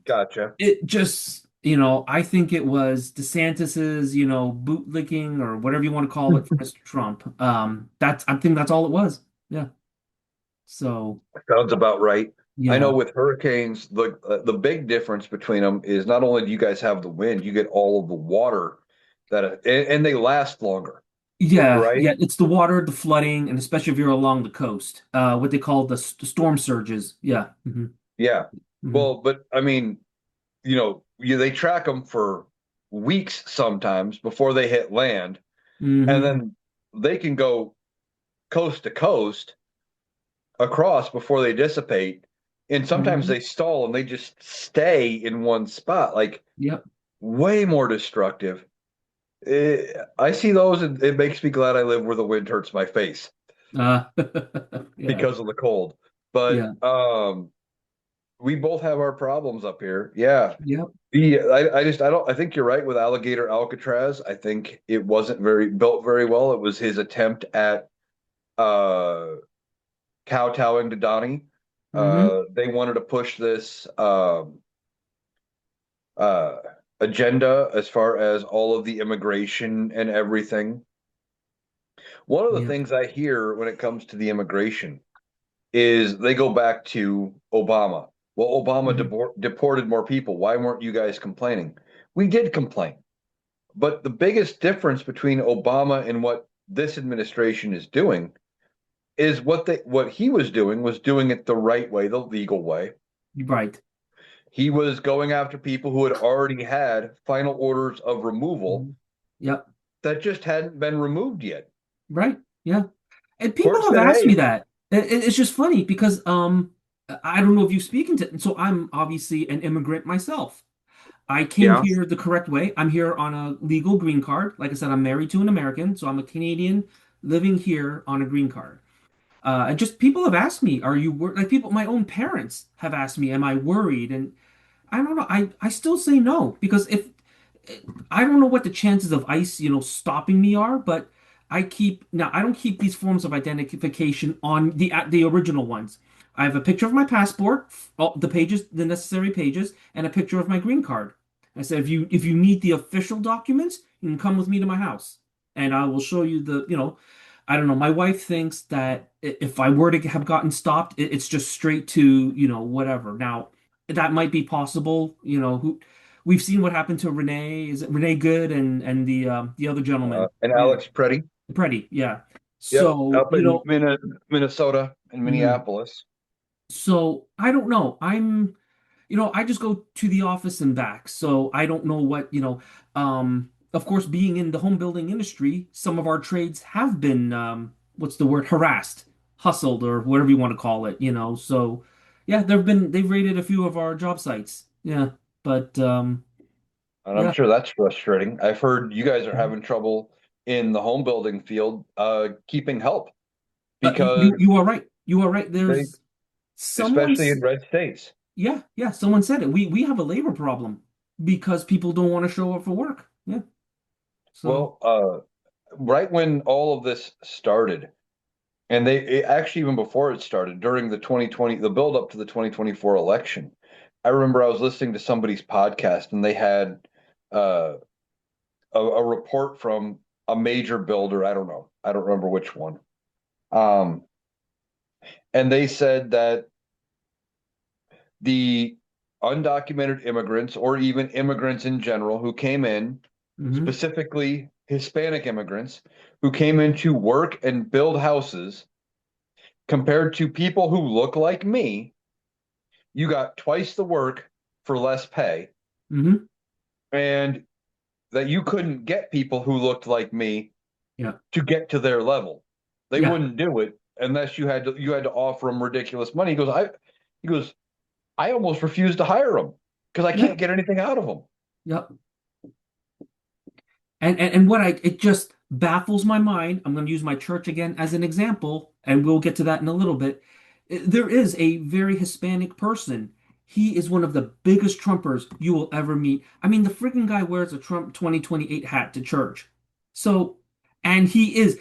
gotcha. it just, I think it was DeSantis's, bootlicking or whatever you want to call it for Mr. Trump. I think that's all it was. Yeah. So Sounds about right. I know Yeah. with hurricanes, the big difference between them is not only do you guys have the wind, you get all of the water and they last longer, Yeah, right? yeah, it's the water, the flooding, and especially if you're along the coast, what they call the storm surges. Yeah. Yeah. Hmm Well, but I mean, they track them for weeks sometimes before they hit land, and hmm then they can go coast to coast across before they dissipate. And sometimes hmm they stall and they just stay in one spot, like Yep. way more destructive. I see those and it makes me glad I live where the wind hurts my face Uh, yeah, because of the cold. But yeah, we both have our problems up here. Yeah. yep. I think you're right with Alligator Alcatraz. I think it wasn't very built very well. It was his attempt at uh kowtowing to Donnie. hmm They wanted to push this uh agenda as far as all of the immigration and everything. One of the Yep. things I hear when it comes to the immigration is they go back to Obama. Well, Obama hmm deported more people. Why weren't you guys complaining? We did complain. But the biggest difference between Obama and what this administration is doing is what he was doing it the right way, the legal way. Right. He was going after people who had already had final orders of removal Mhm. Yep. that just hadn't been removed yet. Right. Yeah. And people Court have said, asked me "Hey, that. It's just funny because I don't know if you speak into, so I'm obviously an immigrant myself. I came yeah, here the correct way. I'm here on a legal green card. Like I said, I'm married to an American, so I'm a Canadian living here on a green card. And just people have asked me, are you like people, my own parents have asked me, am I worried? And I don't know. I still say no because if I don't know what the chances of ICE, stopping me are, but I don't keep these forms of identification on the original ones. I have a picture of my passport, all the pages, the necessary pages, and a picture of my green card. I said, if you need the official documents, you can come with me to my house, and I will show you I don't know. My wife thinks that if I were to have gotten stopped, it's just straight to, whatever. Now, that might be possible. Who we've seen what happened to Renee. Is it Renee Good and the other gentleman? and Yeah, Alex Preddy, Preddy. Yeah. yep, So, up in Minnesota and mhm. Minneapolis." So I don't know. I just go to the office and back. So I don't know of course, being in the home building industry, some of our trades have been, what's the word, harassed, hustled, or whatever you want to call it. So yeah, they've raided a few of our job sites. Yeah. But, And I'm yeah, sure that's frustrating. I've heard you guys are Mhm. having trouble in the home building field keeping help You because you are right. You are right. they, There's especially in someone's red states. Yeah, yeah, someone said it. We have a labor problem because people don't want to show up for work. Yeah. So, Well, right when all of this started, and actually even before it started, during the 2020, the build up to the 2024 election, I remember I was listening to somebody's podcast and they had uh, a report from a major builder. I don't know, I don't remember which one. Um, and they said that the undocumented immigrants, or even immigrants in general, who came in, hmm specifically Hispanic immigrants, who came in to work and build houses, compared to people who look like me, you got twice the work for less pay, hmm and that you couldn't get people who looked like me yeah, to get to their level. They yeah, wouldn't do it unless you had to offer them ridiculous money. He goes, I almost refused to hire them because I yeah, can't get anything out of them. yeah. And what it just baffles my mind. I'm going to use my church again as an example, and we'll get to that in a little bit. There is a very Hispanic person. He is one of the biggest Trumpers you will ever meet. I mean, the freaking guy wears a Trump 2028 hat to church. So, and he is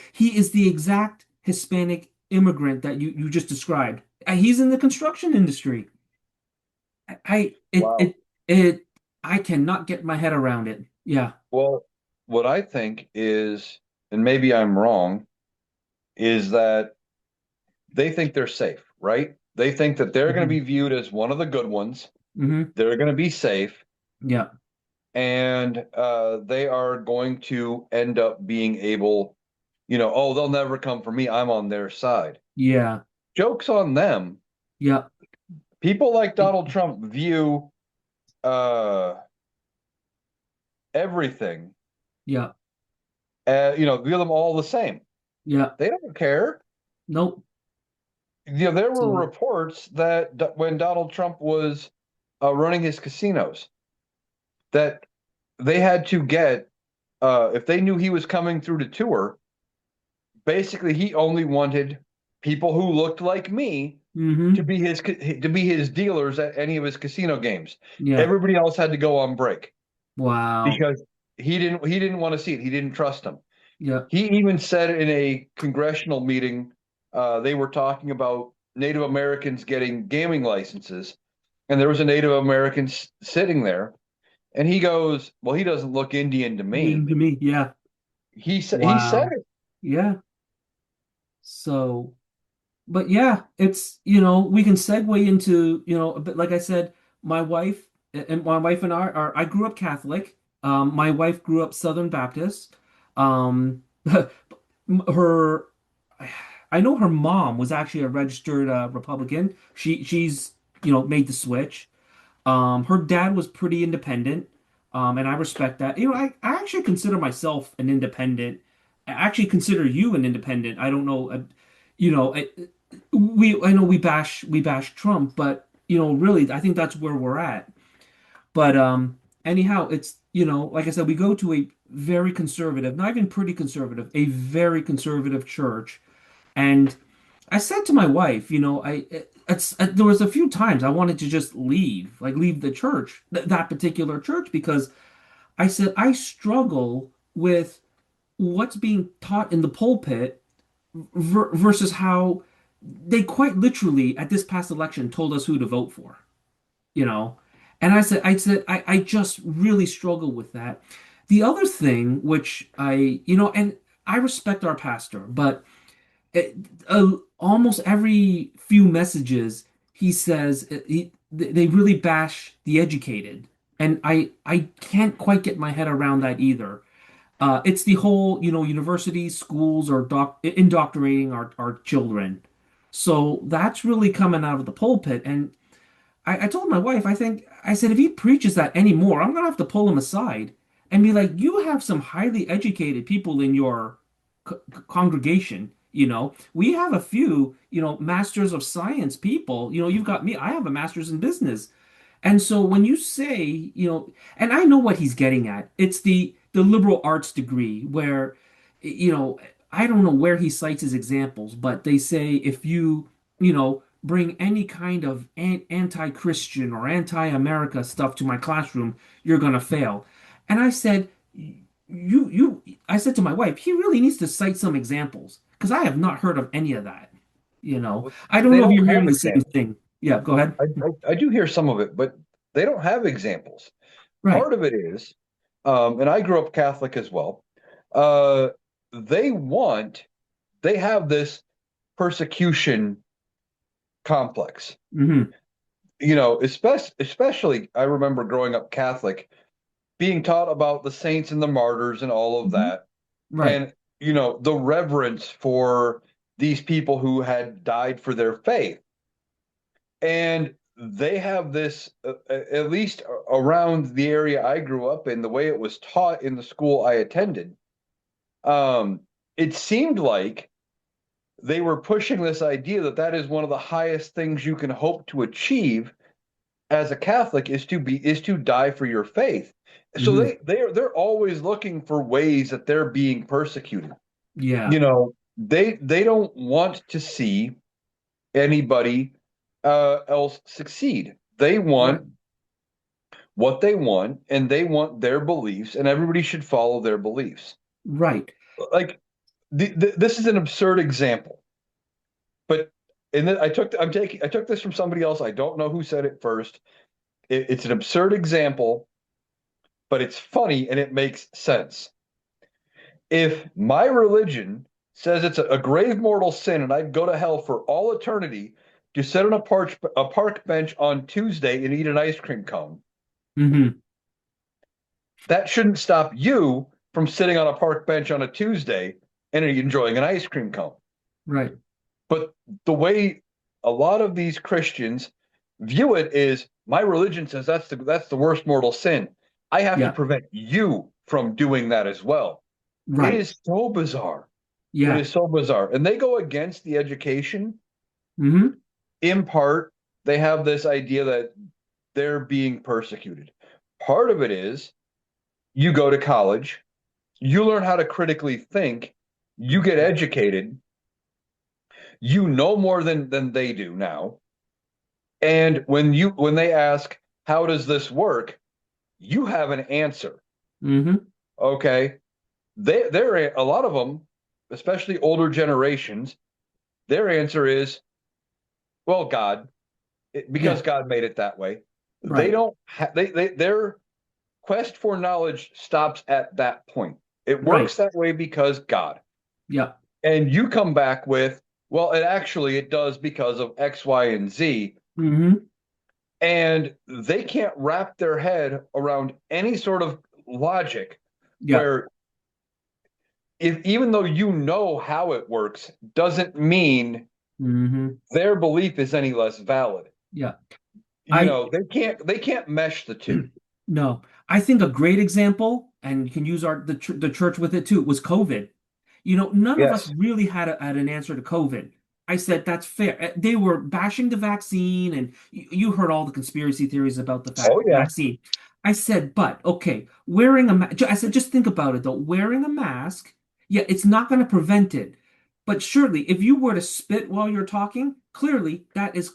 the exact Hispanic immigrant that you just described. He's in the construction industry. I I- it Wow. it it I cannot get my head around it. Yeah. Well, what I think is, and maybe I'm wrong, is that they think they're safe, right? They think that they're going to Hmm. be viewed as one of the good ones. Hmm. They're going to be safe, Yeah. and they are going to end up being able, oh, they'll never come for me. I'm on their side. Yeah. Joke's on them. Yeah. People like Donald Trump view uh, everything, Yeah. view them all the same. Yeah. They don't care. Nope. There were So. reports that when Donald Trump was running his casinos, that they had to get, if they knew he was coming through to tour, basically he only wanted people who looked like me to Hmm. be his dealers at any of his casino games. Yeah. Everybody else had to go on break Wow. because he didn't want to see it. He didn't trust them. Yeah. He even said in a congressional meeting, they were talking about Native Americans getting gaming licenses, and there was a Native American sitting there, and he goes, "Well, he doesn't look Indian to me." To me. Yeah. He said Wow. it. Yeah. So, but yeah, we can segue into, a bit like I said, my wife my wife and I grew up Catholic. My wife grew up Southern Baptist. Um, her, I know her mom was actually a registered Republican. She's, made the switch. Her dad was pretty independent, and I respect that. I actually consider myself an independent. I actually consider you an independent. I don't know, you know, I, I know we bash Trump, but really, I think that's where we're at. But anyhow, it's like I said, we go to a very conservative, not even pretty conservative, a very conservative church, and I said to my wife, there was a few times I wanted to just leave, like leave the church, that particular church, because I said I struggle with what's being taught in the pulpit versus how they quite literally at this past election told us who to vote for, you know. And I just really struggle with that. The other thing, which and I respect our pastor, but almost every few messages he says they really bash the educated, and I can't quite get my head around that either. It's the whole universities, schools are indoctrinating our children, so that's really coming out of the pulpit. And I told my wife, I said, if he preaches that anymore, I'm gonna have to pull him aside and be like, you have some highly educated people in your congregation. We have a few, masters of science people. You've got me. I have a master's in business. And so when you say, and I know what he's getting at, it's the liberal arts degree where, you know, I don't know where he cites his examples, but they say if bring any kind of anti-Christian or anti-America stuff to my classroom, you're gonna fail. And I said, I said to my wife, he really needs to cite some examples because I have not heard of any of that. I don't They know if don't you're hearing have the same examples. thing. Yeah, go ahead. I do hear some of it, but they don't have examples. Right. Part of it is, and I grew up Catholic as well. Uh, they want, they have this persecution complex. Hmm. Especially I remember growing up Catholic, being taught about the saints and the martyrs and all of Hmm. that, Right. and the reverence for these people who had died for their faith. And they have this, at least around the area I grew up in, the way it was taught in the school I attended. Um, it seemed like they were pushing this idea that that is one of the highest things you can hope to achieve as a Catholic is to die for your faith. So Hmm. they're always looking for ways that they're being persecuted. Yeah. They don't want to see anybody else succeed. They Right. want what they want, and they want their beliefs, and everybody should follow their beliefs. Right. Like this is an absurd example, but and then I took this from somebody else. I don't know who said it first. It's an absurd example, but it's funny and it makes sense. If my religion says it's a grave mortal sin and I'd go to hell for all eternity to sit on a park bench on Tuesday and eat an ice cream cone. Hmm. That shouldn't stop you from sitting on a park bench on a Tuesday and enjoying an ice cream cone. Right. But the way a lot of these Christians view it is my religion says that's the worst mortal sin. I have to Yeah. prevent you from doing that as well. It Right. is so bizarre. It Yeah. is so bizarre. And they go against the education Hmm. in part. They have this idea that they're being persecuted. Part of it is you go to college, you learn how to critically think, you get educated, you know more than they do now. And when they ask, how does this work? You have an answer. Hmm. Okay. They're a lot of them, especially older generations, their answer is, well, God, Yeah. because God made it that way. They Right. don't ha- they their quest for knowledge stops at that point. It Right. works that way because God. Yeah. And you come back with, well, it does because of X, Y, and Z. Hmm. And they can't wrap their head around any sort of logic Yeah. where if even though you know how it works, doesn't mean Hmm. their belief is any less valid. Yeah. You I know, they can't mesh the two. no. I think a great example, and you can use the church with it too, was COVID. None of us Yes. really had an answer to COVID. I said that's fair. They were bashing the vaccine, and you heard all the conspiracy theories about the Oh yeah. vaccine. I said, but okay, wearing a mask. I said, just think about it though. Wearing a mask, yeah, it's not going to prevent it. But surely, if you were to spit while you're talking, clearly that is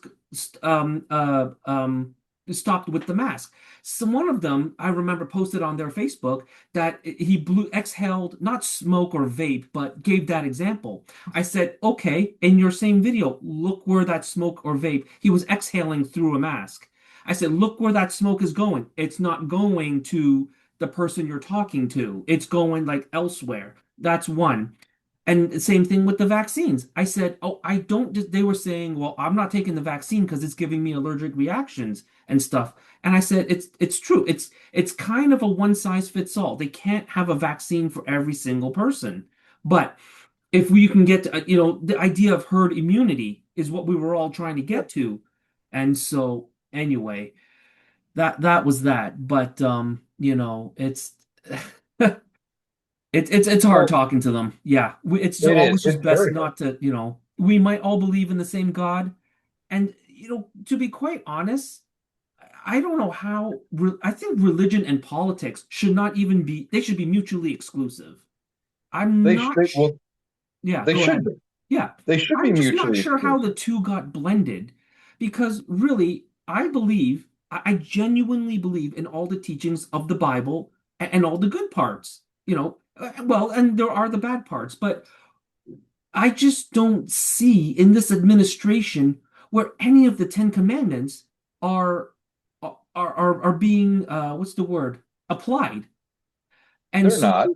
um, uh, um, stopped with the mask. So one of them, I remember, posted on their Facebook that he exhaled not smoke or vape, but gave that example. I said, okay, in your same video, look where that smoke or vape, he was exhaling through a mask. I said, look where that smoke is going. It's not going to the person you're talking to. It's going like elsewhere. That's one. And the same thing with the vaccines. I said, oh, I don't just, they were saying, well, I'm not taking the vaccine because it's giving me allergic reactions and stuff. And I said, it's true. It's kind of a one size fits all. They can't have a vaccine for every single person. But if we can get to, the idea of herd immunity is what we were all trying to get to. And so anyway, that was that. But it's it's hard Well, talking to them. Yeah, it's it is. always just It's best very hard. not to, we might all believe in the same God, and to be quite honest, I don't know how. I think religion and politics should not even be. They should be mutually exclusive. I'm not. Well, Yeah, they go should ahead. be. Yeah, They should be I'm just not mutually sure how exclusive. the two got blended, because really, I believe, I genuinely believe in all the teachings of the Bible and all the good parts. Well, and there are the bad parts, but I just don't see in this administration where any of the Ten Commandments are are being what's the word, applied. And They're so, not.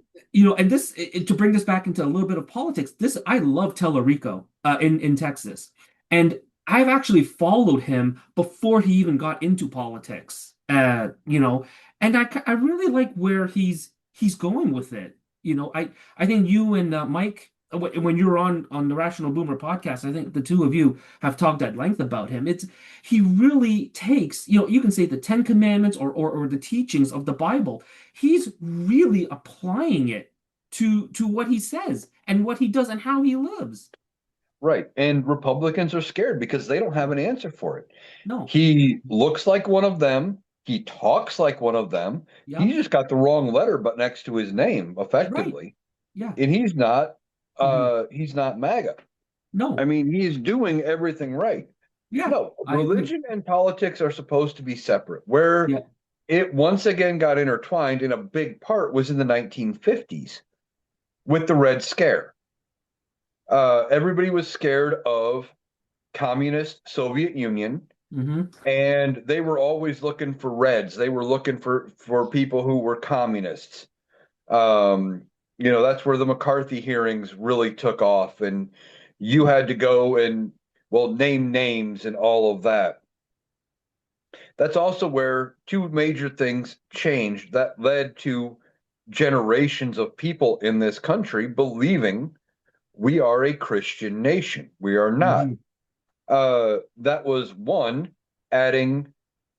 and this to bring this back into a little bit of politics, this I love Tellerico in Texas, and I've actually followed him before he even got into politics. And I really like where he's going with it. I think you and Mike, when you were on the Rational Boomer podcast, I think the two of you have talked at length about him. He really takes, you can say the Ten Commandments or the teachings of the Bible. He's really applying it to what he says and what he does and how he lives. Right. And Republicans are scared because they don't have an answer for it. No. He looks like one of them. He talks like one of them. He Yep. just got the wrong letter but next to his name, Right. effectively. Yeah. And Hmm. he's not MAGA. I No. mean, he's doing everything right. Yeah. No, I agree. religion and politics are supposed to be separate. Where Yeah. it once again got intertwined in a big part was in the 1950s with the Red Scare. Everybody was scared of communist Soviet Union, Hmm. and they were always looking for Reds. They were looking for people who were communists. Um, that's where the McCarthy hearings really took off, and you had to go and well, name names and all of that. That's also where two major things changed that led to generations of people in this country believing we are a Christian nation. We are not. Hmm. That was one, adding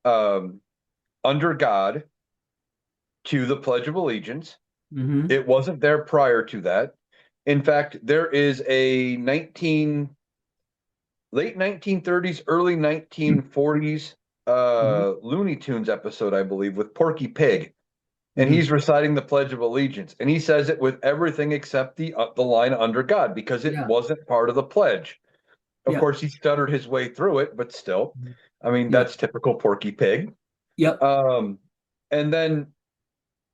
um, under God to the Pledge of Allegiance. Hmm. It wasn't there prior to that. In fact, there is a late 1930s, early 1940s Hmm. Looney Tunes episode, I believe, with Porky Pig, and Hmm. he's reciting the Pledge of Allegiance, and he says it with everything except the line under God because it Yeah. wasn't part of the pledge. Of Yeah. course, he stuttered his way through it, but still, Mhm. I mean, Yeah. that's typical Porky Pig. Yep. Um, and then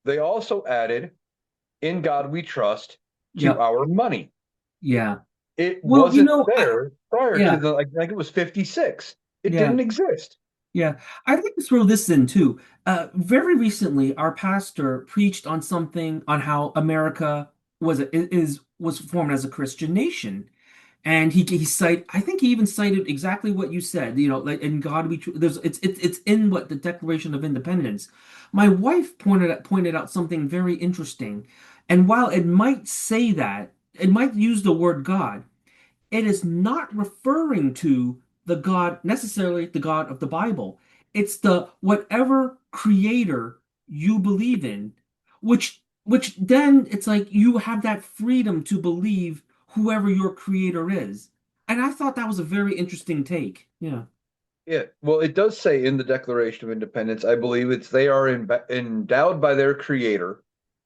they also added "In God We Trust" to Yep. our money. Yeah. It Well, wasn't there prior to yeah. the like it was 56. It Yeah. didn't exist. Yeah, I'd like to throw this in too. Very recently, our pastor preached on something on how America was formed as a Christian nation, and I think he even cited exactly what you said. You know, like in God there's it's in what the Declaration of Independence. My wife pointed out something very interesting, and while it might say that, it might use the word God, it is not referring to the God, necessarily the God of the Bible. It's the whatever creator you believe in, which then it's like you have that freedom to believe whoever your creator is. And I thought that was a very interesting take. Yeah. Yeah, well, it does say in the Declaration of Independence, I believe it's they are endowed by their creator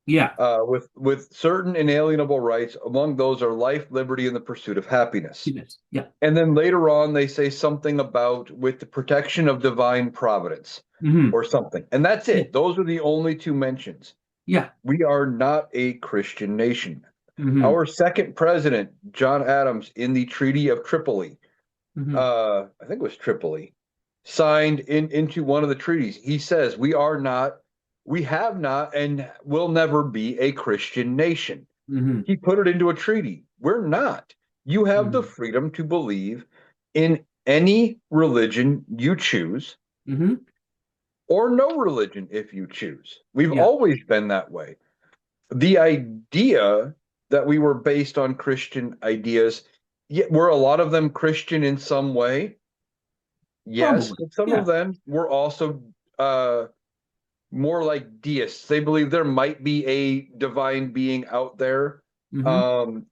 Yeah. with certain inalienable rights. Among those are life, liberty, and the pursuit of happiness. It is. Yeah. And then later on, they say something about with the protection of divine providence Hmm. or something. And that's Yeah. it. Those are the only two mentions. Yeah. We are not a Christian nation. Hmm. Our second president, John Adams, in the Treaty of Tripoli, Hmm. I think it was Tripoli, signed into one of the treaties. He says we have not, and will never be a Christian nation. Hmm. He put it into a treaty. We're not. You have the Hmm. freedom to believe in any religion you choose Hmm. or no religion if you choose. We've Yeah. always been that way. The idea that we were based on Christian ideas, yet were a lot of them Christian in some way? Yes, Probably. but some of Yeah. them were also uh, more like deists. They believe there might be a divine being out there Hmm.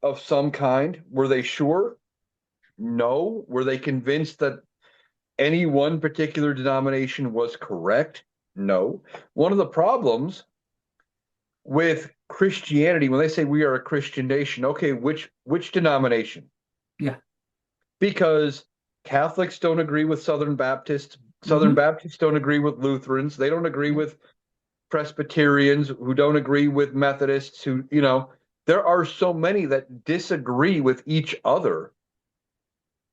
of some kind. Were they sure? No. Were they convinced that any one particular denomination was correct? No. One of the problems with Christianity, when they say we are a Christian nation, okay, which denomination? Yeah. Because Catholics don't agree with Southern Baptists. Southern Hmm. Baptists don't agree with Lutherans. They don't agree with Presbyterians who don't agree with Methodists there are so many that disagree with each other.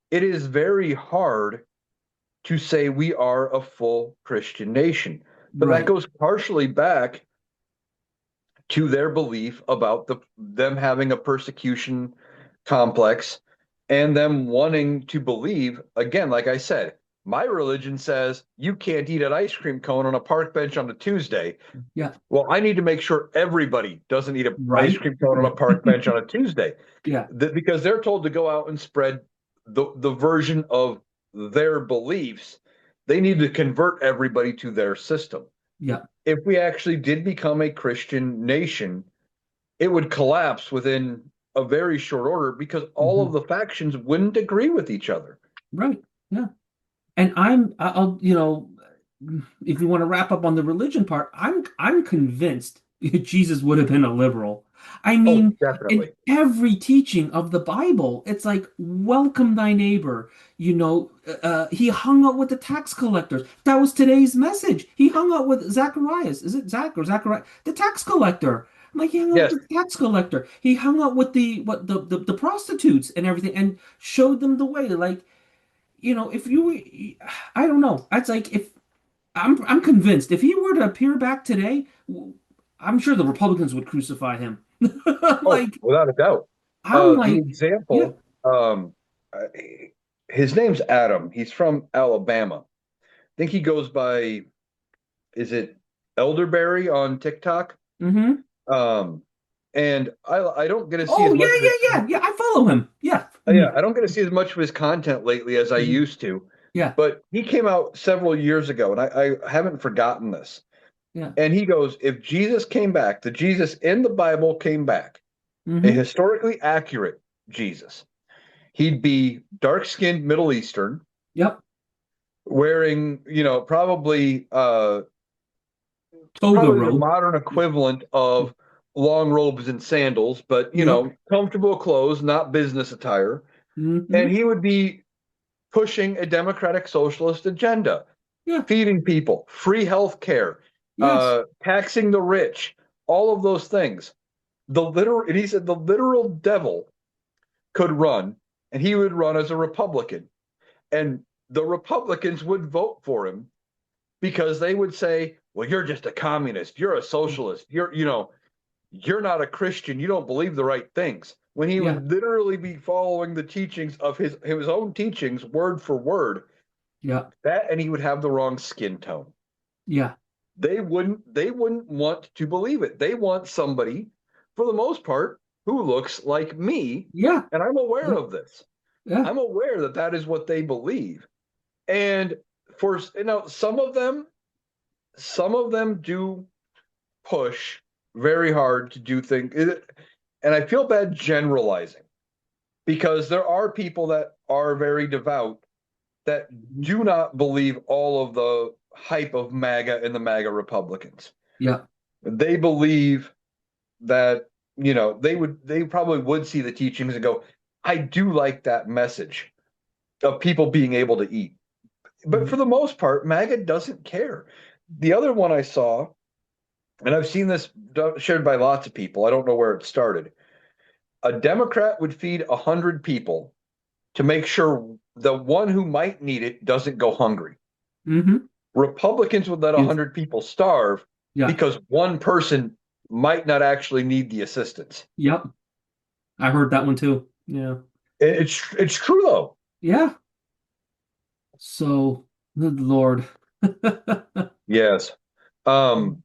It is very hard to say we are a full Christian nation. But that Right. goes partially back to their belief about them having a persecution complex and them wanting to believe again, like I said, my religion says you can't eat an ice cream cone on a park bench on a Tuesday. Yeah. Well, I need to make sure everybody doesn't eat an ice Right. cream cone on a park bench on a Tuesday. Yeah. Because they're told to go out and spread the version of their beliefs. They need to convert everybody to their system. Yeah. If we actually did become a Christian nation, it would collapse within a very short order because all of Hmm. the factions wouldn't agree with each other. Right. Yeah. And I'll, if you want to wrap up on the religion part, I'm convinced Jesus would have been a liberal. I Oh, mean, in definitely. every teaching of the Bible, it's like welcome thy neighbor. He hung out with the tax collectors. That was today's message. He hung out with Zacharias. Is it Zach or Zachariah? The tax collector. I'm like, he hung out Yes. with the tax collector. He hung out with the prostitutes and everything and showed them the way. Like, if I don't know. It's like if I'm convinced if he were to appear back today, I'm sure the Republicans would crucify him. Oh, Like, without a doubt. I'm The like, yeah, example, um, his name's Adam. He's from Alabama. I think he goes by, is it Elderberry on TikTok? Mm-hmm. Um, and I don't get to see Oh as yeah, much of his yeah, yeah, yeah. I follow him. Yeah. yeah, Mm-hmm. I don't get to see as much of his content lately as I Mm-hmm. used to. Yeah. But he came out several years ago, and I haven't forgotten this. Yeah. And he goes, if Jesus came back, the Jesus in the Bible came back, a Mm-hmm. historically accurate Jesus, he'd be dark-skinned Middle Eastern, Yep. wearing, Toga probably the robe. modern equivalent of long robes and sandals, but Yep. comfortable clothes, not business attire. And Mm-hmm. he would be pushing a democratic socialist agenda, Yeah. feeding people, free health care, Yes. taxing the rich, all of those things. And he said the literal devil could run, and he would run as a Republican. And the Republicans would vote for him because they would say, well, you're just a communist, you're a socialist, you're not a Christian, you don't believe the right things. When he Yeah. would literally be following the teachings of his own teachings word for word, Yeah. that and he would have the wrong skin tone. Yeah. They wouldn't want to believe it. They want somebody, for the most part, who looks like me, Yeah. and I'm aware Yeah. of this. Yeah. I'm aware that that is what they believe. And for some of them do push very hard to do things, and I feel bad generalizing because there are people that are very devout that Mhm. do not believe all of the hype of MAGA and the MAGA Republicans. Yeah. They believe that, they probably would see the teachings and go, I do like that message of people being able to eat. But Mhm. for the most part, MAGA doesn't care. The other one I saw, and I've seen this shared by lots of people, I don't know where it started. A Democrat would feed 100 people to make sure the one who might need it doesn't go hungry. Mm-hmm. Republicans would let Yes. 100 people starve Yeah. because one person might not actually need the assistance. Yep. I heard that one too. Yeah. It's true though. Yeah. So, good Lord. Yes. Um,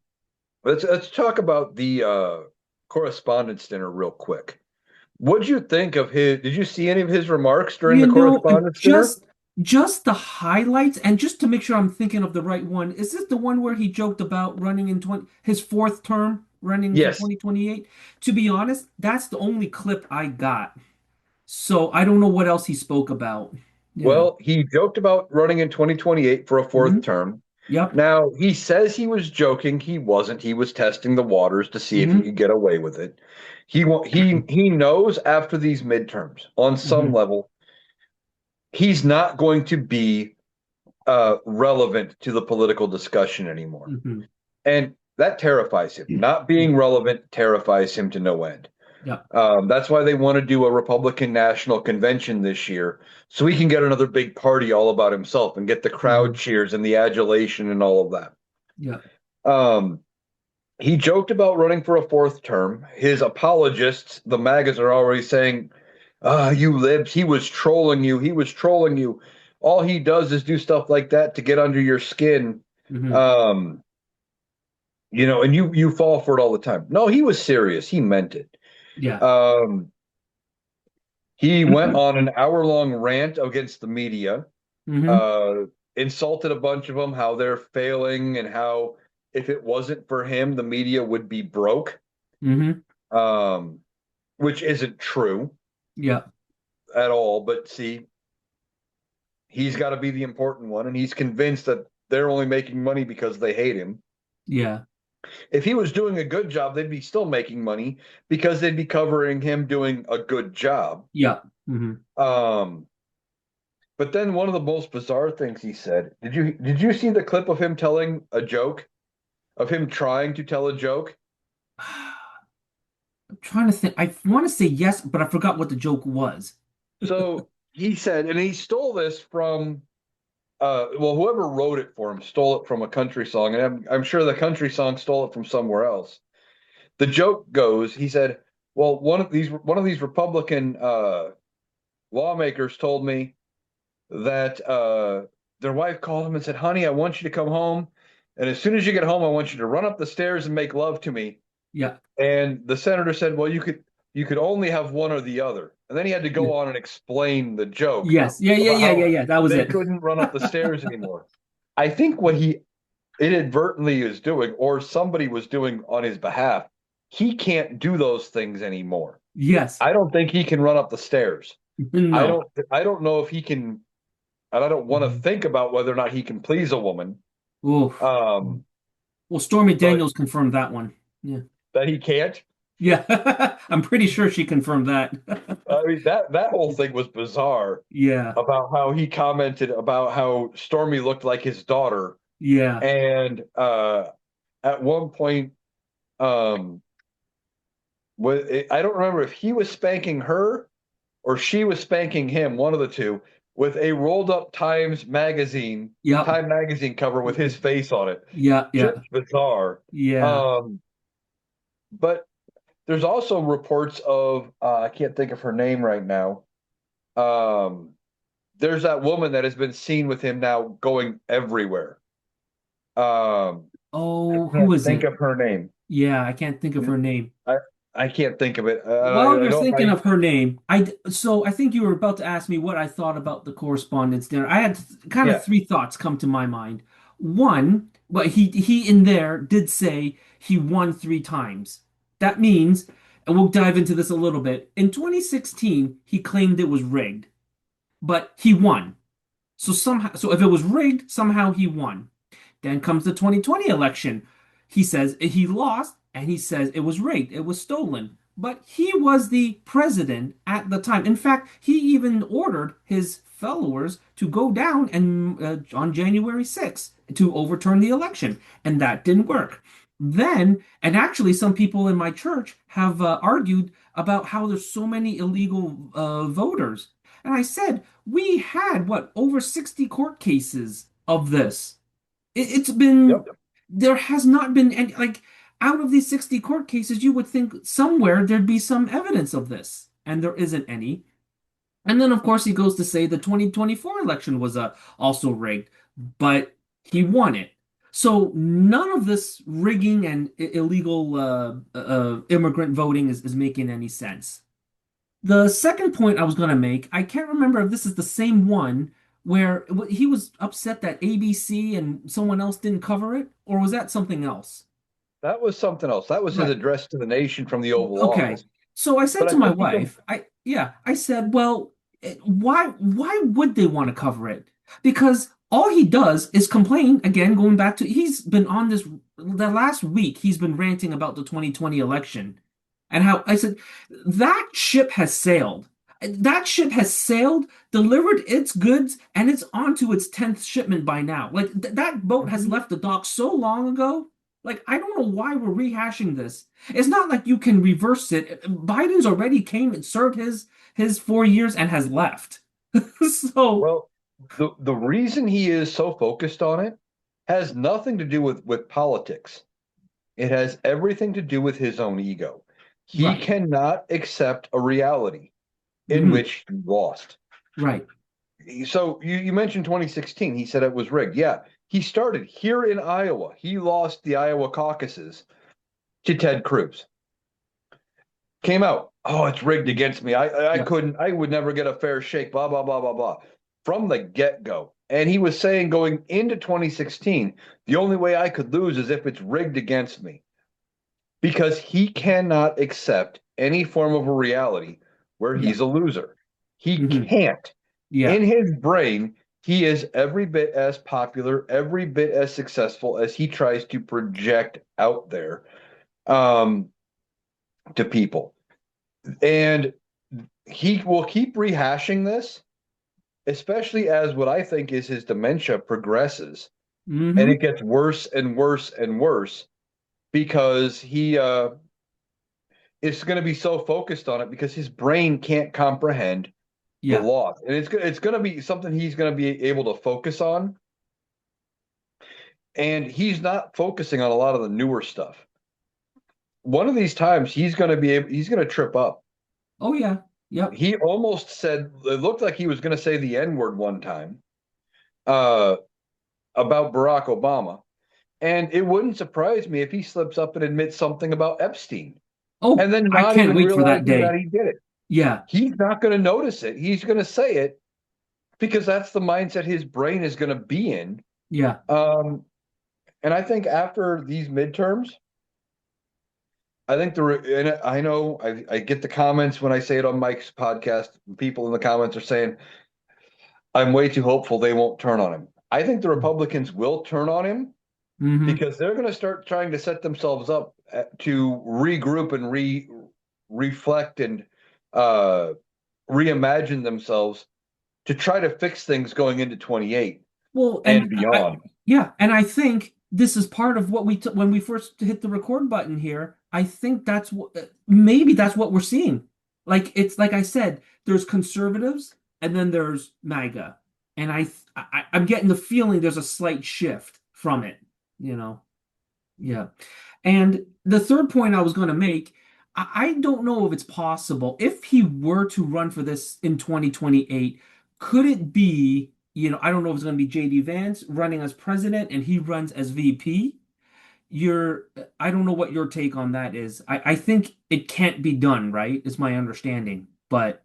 let's talk about the correspondence dinner real quick. What'd you think of his? Did you see any of his remarks during the correspondence dinner? Just the highlights, and just to make sure I'm thinking of the right one, is this the one where he joked about running in 20, his fourth term, running for Yes. 2028? To be honest, that's the only clip I got. So I don't know what else he spoke about. Yeah. Well, he joked about running in 2028 for a fourth Hmm. term. Yep. Now, he says he was joking. He wasn't. He was testing the waters to see if he Hmm. could get away with it. He knows after these midterms, on some Hmm. level, he's not going to be relevant to the political discussion anymore. Hmm. And that terrifies him. Not Yeah. being relevant terrifies him to no end. Yep. That's why they want to do a Republican National Convention this year, so he can get another big party all about himself and get the crowd Hmm. cheers and the adulation and all of that. Yep. Um, he joked about running for a fourth term. His apologists, the MAGAs, are already saying, you libs, he was trolling you. He was trolling you. All he does is do stuff like that to get under your skin. Hmm. Um, and you fall for it all the time. No, he was serious. He meant it. Yeah. Um, he went on an hour-long rant against the media, Hmm. uh, insulted a bunch of them, how they're failing and how if it wasn't for him, the media would be broke. Hmm. Um, which isn't true Yeah. at all. But see, he's got to be the important one, and he's convinced that they're only making money because they hate him. Yeah. If he was doing a good job, they'd be still making money because they'd be covering him doing a good job. Yeah. Hmm. Um, but then one of the most bizarre things he said, did you see the clip of him telling a joke, of him trying to tell a joke? I'm trying to think. I want to say yes, but I forgot what the joke was. So he said, and he stole this from whoever wrote it for him stole it from a country song, and I'm sure the country song stole it from somewhere else. The joke goes, he said, "Well, one of these Republican lawmakers told me that their wife called him and said, "Honey, I want you to come home, and as soon as you get home, I want you to run up the stairs and make love to me." Yeah. And the senator said, "Well, you could only have one or the other." And then he had to Yeah. go on and explain the joke Yes. Yeah, yeah, about yeah, yeah, how yeah. That was they it. couldn't run up the stairs anymore. I think what he inadvertently is doing, or somebody was doing on his behalf, he can't do those things anymore. Yes. I don't think he can run up the stairs. I No. don't I don't know if he can, and I don't want to Mhm. think about whether or not he can please a woman. Oof. Um, Well, Stormy but Daniels confirmed that one. Yeah. that he can't. Yeah. I'm pretty sure she confirmed that. I mean, that whole thing was bizarre Yeah. about how he commented about how Stormy looked like his daughter, Yeah. and at one point, um, I don't remember if he was spanking her or she was spanking him, one of the two, with a rolled up Yep. Time magazine cover with his face on it. Yeah. Just Yeah. bizarre. Yeah. Um, but there's also reports of I can't think of her name right now. Um, there's that woman that has been seen with him now going everywhere. I Oh, can't who is think it? of her name. Yeah, I can't think of her name. I I can't think of it. While I you're know if thinking I of her name, I think you were about to ask me what I thought about the correspondence dinner. I had kind of yeah. three thoughts come to my mind. One, but he in there did say he won three times. That means, and we'll dive into this a little bit. In 2016, he claimed it was rigged, but he won. So if it was rigged, somehow he won. Then comes the 2020 election. He says he lost and he says it was rigged, it was stolen. But he was the president at the time. In fact, he even ordered his followers to go down and on January 6th to overturn the election, and that didn't work. Then, and actually, some people in my church have argued about how there's so many illegal voters. And I said, we had what, over 60 court cases of this. It's been, Yep. there has not been any, like, out of these 60 court cases, you would think somewhere there'd be some evidence of this, and there isn't any. And then, of course, he goes to say the 2024 election was also rigged, but he won it. So none of this rigging and illegal immigrant voting is making any sense. The second point I was going to make, I can't remember if this is the same one where he was upset that ABC and someone else didn't cover it, or was that something else? That was something else. That was his Right. address to the nation from the Oval Okay. Office. So I said But I to my think you can. wife, I said, well, why would they want to cover it? Because all he does is complain again, going back to he's been on this the last week, he's been ranting about the 2020 election and how I said that ship has sailed. That ship has sailed, delivered its goods, and it's on to its 10th shipment by now. Like that boat has Mhm. left the dock so long ago. Like, I don't know why we're rehashing this. It's not like you can reverse it. Biden's already came and served his 4 years and has left. So, Well, the reason he is so focused on it has nothing to do with politics. It has everything to do with his own ego. He right. cannot accept a reality in Hmm. which he lost. Right. So you mentioned 2016. He said it was rigged. Yeah, he started here in Iowa. He lost the Iowa caucuses to Ted Cruz. Came out, oh, it's rigged against me. I Yeah. couldn't, I would never get a fair shake, blah, blah, blah, blah, blah, from the get go. And he was saying going into 2016, the only way I could lose is if it's rigged against me because he cannot accept any form of a reality where Yeah. he's a loser. He Hmm. can't. Yeah. In his brain, he is every bit as popular, every bit as successful as he tries to project out there um, to people. And he will keep rehashing this, especially as what I think is his dementia progresses, and Hmm. it gets worse and worse and worse because he is going to be so focused on it because his brain can't comprehend the Yeah. loss, and it's going to be something he's going to be able to focus on, and he's not focusing on a lot of the newer stuff. One of these times, he's going to trip up. Oh, yeah. Yep. he almost said it looked like he was going to say the N-word one time uh, about Barack Obama, and it wouldn't surprise me if he slips up and admits something about Epstein, Oh, and then I not can't even wait for that realizing that day. he did it. Yeah. He's not going to notice it. He's going to say it because that's the mindset his brain is going to be in. Yeah. Um, and I think after these midterms, I think and I know I get the comments when I say it on Mike's podcast. People in the comments are saying, I'm way too hopeful they won't turn on him. I think the Republicans will turn on him Mm-hmm. because they're going to start trying to set themselves up to regroup and reflect and uh, reimagine themselves to try to fix things going into 28 Well, and and beyond. yeah, and I think this is part of what we t when we first hit the record button here. I think that's what maybe that's what we're seeing. Like it's like I said, there's conservatives and then there's MAGA, and I'm getting the feeling there's a slight shift from it. You know, yeah. And the third point I was going to make, I don't know if it's possible. If he were to run for this in 2028, could it be, I don't know if it's going to be JD Vance running as president and he runs as VP? I don't know what your take on that is. I think it can't be done, right? Is my understanding. But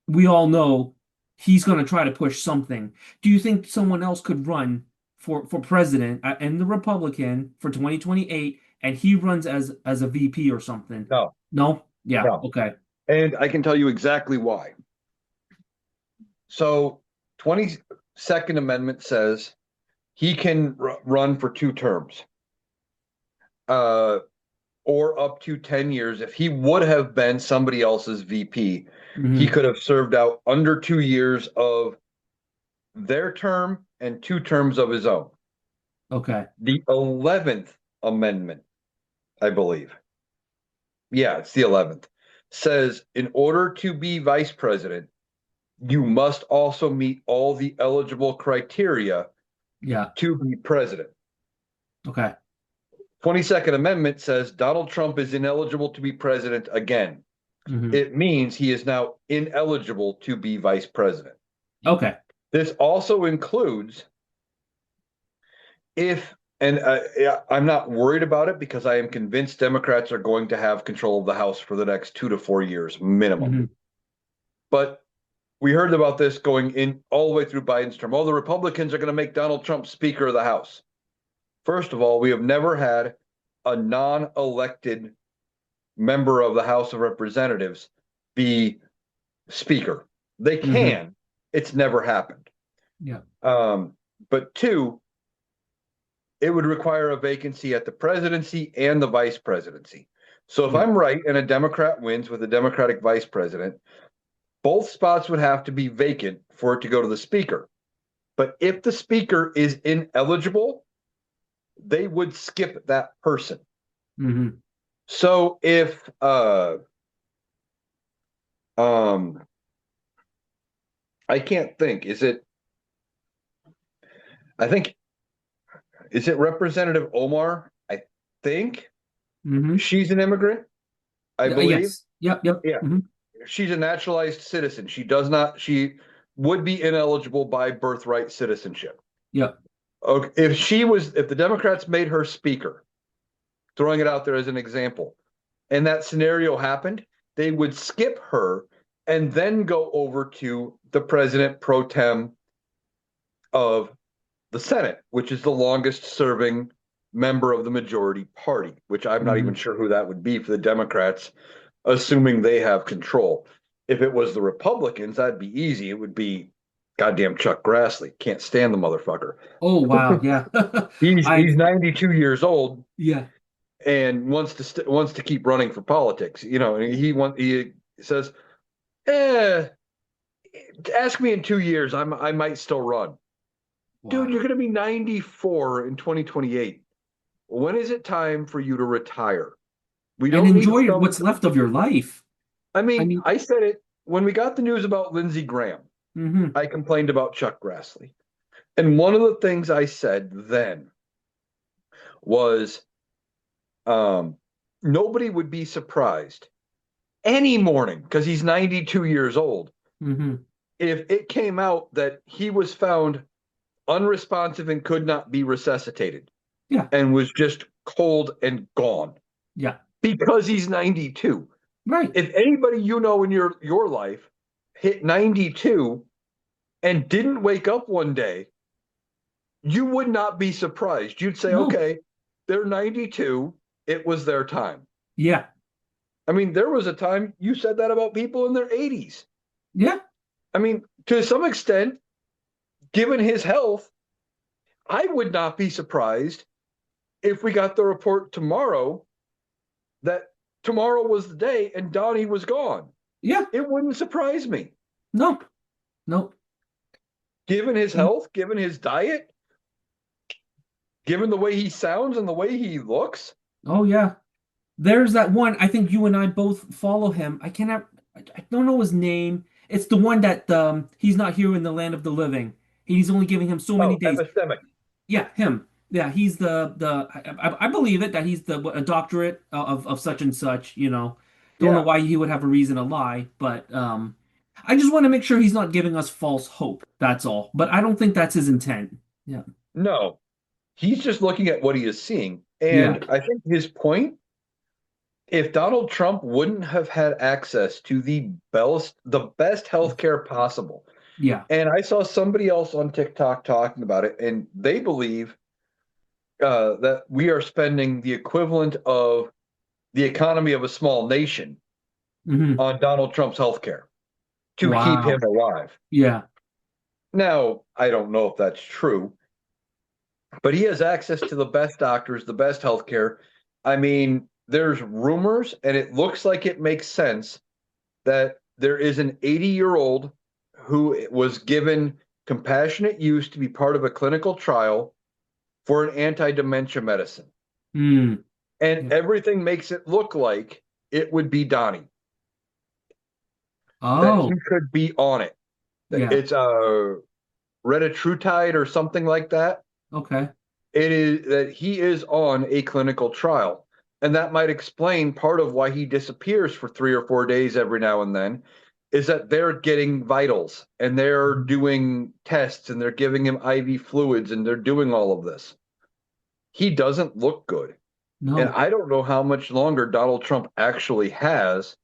we all know he's going to try to push something. Do you think someone else could run for president and the Republican for 2028 and he runs as a VP or something? No, No? Yeah, no. okay. And I can tell you exactly why. So, 22nd Amendment says he can run for 2 terms. Or up to 10 years. If he would have been somebody else's VP, he Hmm. could have served out under 2 years of their term and 2 terms of his own. Okay. The 11th Amendment, I believe. Yeah, it's the 11th. Says in order to be vice president, you must also meet all the eligible criteria Yeah. to be president. Okay. 22nd Amendment says Donald Trump is ineligible to be president again. Hmm. It means he is now ineligible to be vice president. Okay. This also includes if, and I'm not worried about it because I am convinced Democrats are going to have control of the House for the next 2 to 4 years minimum. Hmm. But we heard about this going in all the way through Biden's term. Oh, the Republicans are going to make Donald Trump Speaker of the House. First of all, we have never had a non elected member of the House of Representatives be Speaker. They Hmm. can, it's never happened. Yeah. Um, but two, it would require a vacancy at the presidency and the vice presidency. So if Yeah. I'm right and a Democrat wins with a Democratic vice president, both spots would have to be vacant for it to go to the speaker. But if the speaker is ineligible, they would skip that person. Hmm. So if um I can't think, I think is it Representative Omar? I think Hmm. she's an immigrant, I believe. Yes. Yep. Yep. Yeah. Hmm. She's a naturalized citizen. She would be ineligible by birthright citizenship. Yep. Okay, if the Democrats made her speaker, throwing it out there as an example, and that scenario happened, they would skip her and then go over to the president pro tem of the Senate, which is the longest serving member of the majority party, which I'm not even Hmm. sure who that would be for the Democrats, assuming they have control. If it was the Republicans, that'd be easy. It would be goddamn Chuck Grassley. Can't stand the motherfucker. Oh, wow. Yeah. He's I, 92 years old yeah. and wants to keep running for politics. And he says, "Eh, ask me in 2 years. I might still run." Dude, you're Wow. going to be 94 in 2028. When is it time for you to retire? We And don't need enjoy some. what's left of your life. I I mean, mean, I said it when we got the news about Lindsey Graham. hmm. I complained about Chuck Grassley. And one of the things I said then was nobody would be surprised any morning, because he's 92 years old, Hmm. if it came out that he was found unresponsive and could not be resuscitated Yeah. and was just cold and gone Yeah. because he's 92. Right. If anybody you know in your life hit 92 and didn't wake up one day, you would not be surprised. You'd say, No. okay, they're 92. It was their time. Yeah. I mean, there was a time you said that about people in their 80s. Yeah. I mean, to some extent, given his health, I would not be surprised if we got the report tomorrow that tomorrow was the day and Donnie was gone. Yeah. It wouldn't surprise me. Nope. Nope. Given his health, given his diet, given the way he sounds and the way he looks. Oh yeah. There's that one. I think you and I both follow him. I don't know his name. It's the one that he's not here in the land of the living. He's only giving him so many Oh, days. epistemic. Yeah, him. Yeah, he's I believe it that he's the a doctorate of such and such, you know. Don't know Yeah. why he would have a reason to lie, but I just want to make sure he's not giving us false hope. That's all. But I don't think that's his intent. Yeah. No, he's just looking at what he is seeing. Yeah. And I think his point, if Donald Trump wouldn't have had access to the best healthcare possible, Yeah. and I saw somebody else on TikTok talking about it, and they believe that we are spending the equivalent of the economy of a small nation Hmm. on Donald Trump's healthcare to keep him Wow. alive. Yeah. Now, I don't know if that's true, but he has access to the best doctors, the best healthcare. I mean, there's rumors, and it looks like it makes sense that there is an 80-year-old who was given compassionate use to be part of a clinical trial for an anti-dementia medicine. Mm. And Yeah. everything makes it look like it would be Donnie, that he Oh, could be on it. yeah. It's a retatrutide or something like that. Okay. It is that he is on a clinical trial. And that might explain part of why he disappears for 3 or 4 days every now and then, is that they're getting vitals and they're Mhm. doing tests and they're giving him IV fluids and they're doing all of this. He doesn't look good. And No. I don't know how much longer Donald Trump actually has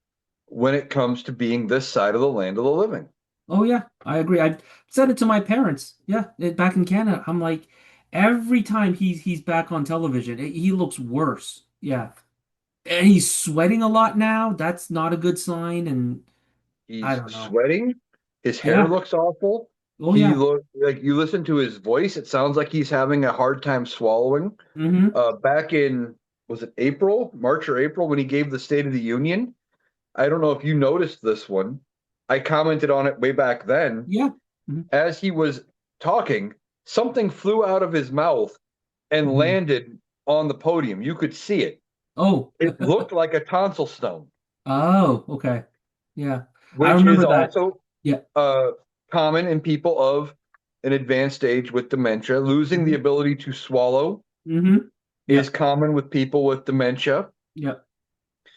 when it comes to being this side of the land of the living. Oh yeah, I agree. I said it to my parents. Yeah, back in Canada, I'm like, every time he's back on television, he looks worse. Yeah, and he's sweating a lot now. That's not a good sign. And I He's don't know. sweating. His hair Yeah. looks awful. Oh He yeah. look like you listen to his voice, it sounds like he's having a hard time swallowing. Mm-hmm. Back in was it April, March or April when he gave the State of the Union? I don't know if you noticed this one. I commented on it way back then. Yeah. Hmm. As he was talking, something flew out of his mouth and Hmm. landed on the podium. You could see it. Oh. It looked like a tonsil stone, Oh. Okay. Yeah, I which is remember that. also Yeah. uh, common in people of an advanced age with dementia. Losing the Hmm. ability to swallow Hmm. is Yeah. common with people with dementia. Yeah.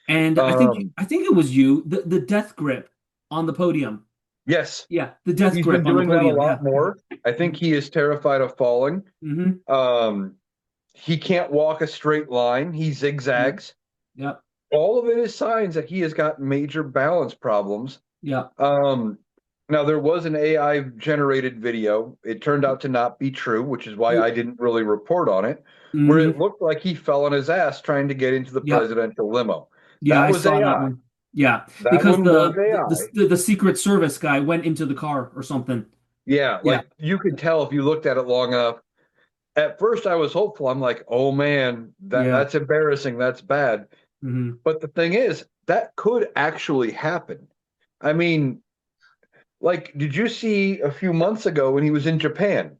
And Um, I think it was you, the death grip on the podium. yes, Yeah, the death he's been grip on the doing that a podium. lot Yeah. more. I think he is terrified of falling. Mm-hmm. Um, he can't walk a straight line. He Yeah. zigzags. Yep. All of it is signs that he has got major balance problems. Yeah. Um, Now, there was an AI generated video. It turned out to not be true, which is why I didn't really report on it, where it Mm-hmm. looked like he fell on his ass trying to get into the Yep. presidential limo. Yeah, That I was saw that AI. one. Yeah, That because one was AI. the Secret Service guy went into the car or something. Yeah, Yeah. like you could tell if you looked at it long enough. At first, I was hopeful. I'm like, oh man, Yeah. that's embarrassing. That's bad. Mm-hmm. But the thing is, that could actually happen. I mean, like, did you see a few months ago when he was in Japan?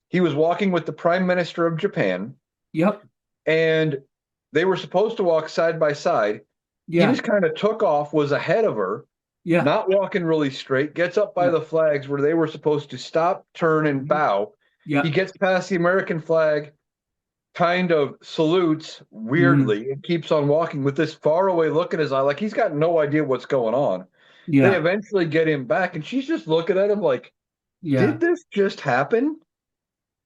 He was walking with the Prime Minister of Japan, Yep. and they were supposed to walk side by side. He Yeah. just kind of took off, was ahead of her, Yeah. not walking really straight, gets up by Yep. the flags where they were supposed to stop, turn, and Mm-hmm. bow. He Yep. gets past the American flag, kind of salutes Hmm. weirdly and keeps on walking with this faraway look in his eye, like he's got no idea what's going on. They Yeah. eventually get him back, and she's just looking at him like, Yeah. did this just happen?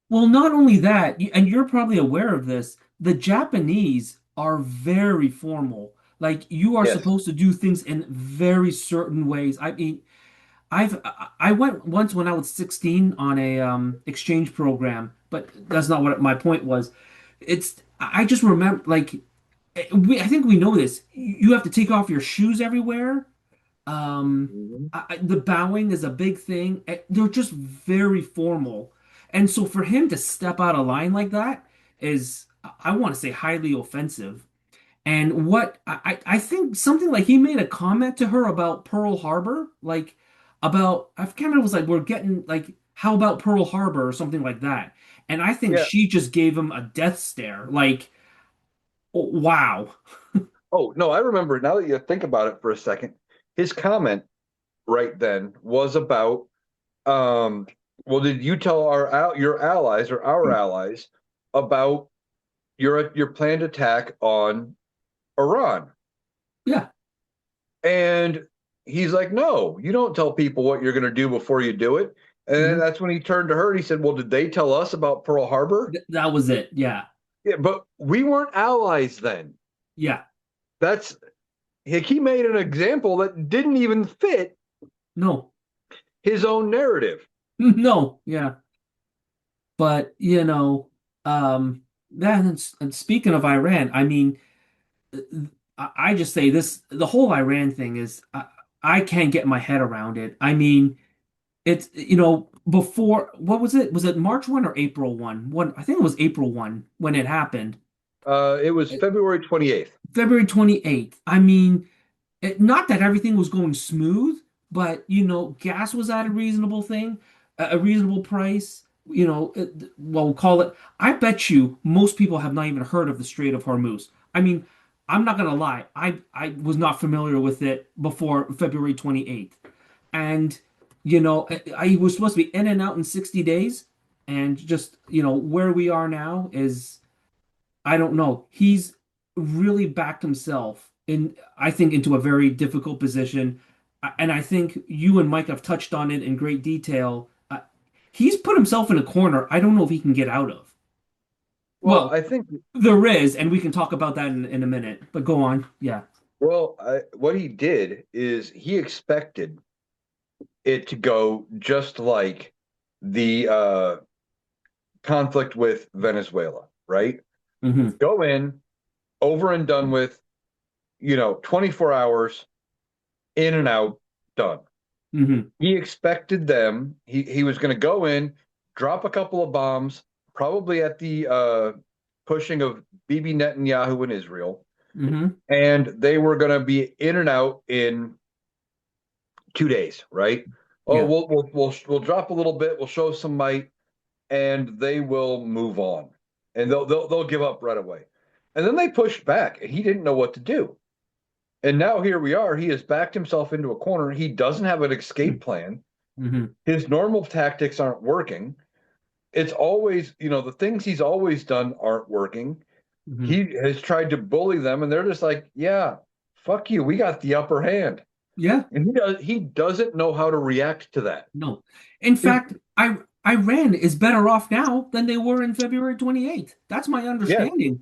Well, not only that, and you're probably aware of this, the Japanese are very formal. Like you are Yes. supposed to do things in very certain ways. I mean, I went once when I was 16 on a exchange program, but that's not what my point was. I just remember like I think we know this. You have to take off your shoes everywhere. Mhm. The bowing is a big thing. They're just very formal. And so for him to step out of line like that is, I want to say, highly offensive. And what I think something like he made a comment to her about Pearl Harbor, like about, I can't remember, it was like, we're getting like, how about Pearl Harbor or something like that. And I think Yeah. she just gave him a death stare. Like, oh, wow. Oh, no, I remember now that you think about it for a second. His comment right then was about, um, well, did you tell your allies or our allies about your planned attack on Iran? Yeah. And he's like, no, you don't tell people what you're going to do before you do it. And then Hmm. that's when he turned to her and he said, well, did they tell us about Pearl Harbor? That was it. Yeah. Yeah, but we weren't allies then. Yeah. That's he made an example that didn't even fit No. his own narrative. No. Yeah. But, then and speaking of Iran, I mean, I just say this, the whole Iran thing is, I can't get my head around it. I mean, it's, before, what was it? Was it March 1 or April 1? I think it was April 1 when it happened. It was February 28th. February 28th. I mean, not that everything was going smooth, but gas was at a reasonable thing, a reasonable price. Well, we'll call it. I bet you most people have not even heard of the Strait of Hormuz. I mean, I'm not gonna lie. I was not familiar with it before February 28th, and I was supposed to be in and out in 60 days, and just where we are now is, I don't know. He's really backed himself I think, into a very difficult position. And I think you and Mike have touched on it in great detail. He's put himself in a corner I don't know if he can get out of. Well, Well, I think, there is, and we can talk about that in a minute. But go on. Yeah. what he did is he expected it to go just like the conflict with Venezuela, right? Hmm. Go in, over and done with, 24 hours, in and out, done. Hmm. He expected them, he was going to go in, drop a couple of bombs, probably at the pushing of Bibi Netanyahu in Israel, Hmm. and they were going to be in and out in 2 days, right? Oh, Yeah. we'll drop a little bit, we'll show some might, and they will move on, and they'll give up right away. And then they pushed back, and he didn't know what to do. And now here we are. He has backed himself into a corner. He doesn't have an escape plan. Hmm. His normal tactics aren't working. It's always, the things he's always done aren't working. Hmm. He has tried to bully them, and they're just like, yeah, fuck you. We got the upper hand. Yeah. And he doesn't know how to react to that. No. In It, fact, Iran is better off now than they were in February 28th. That's my yeah, understanding.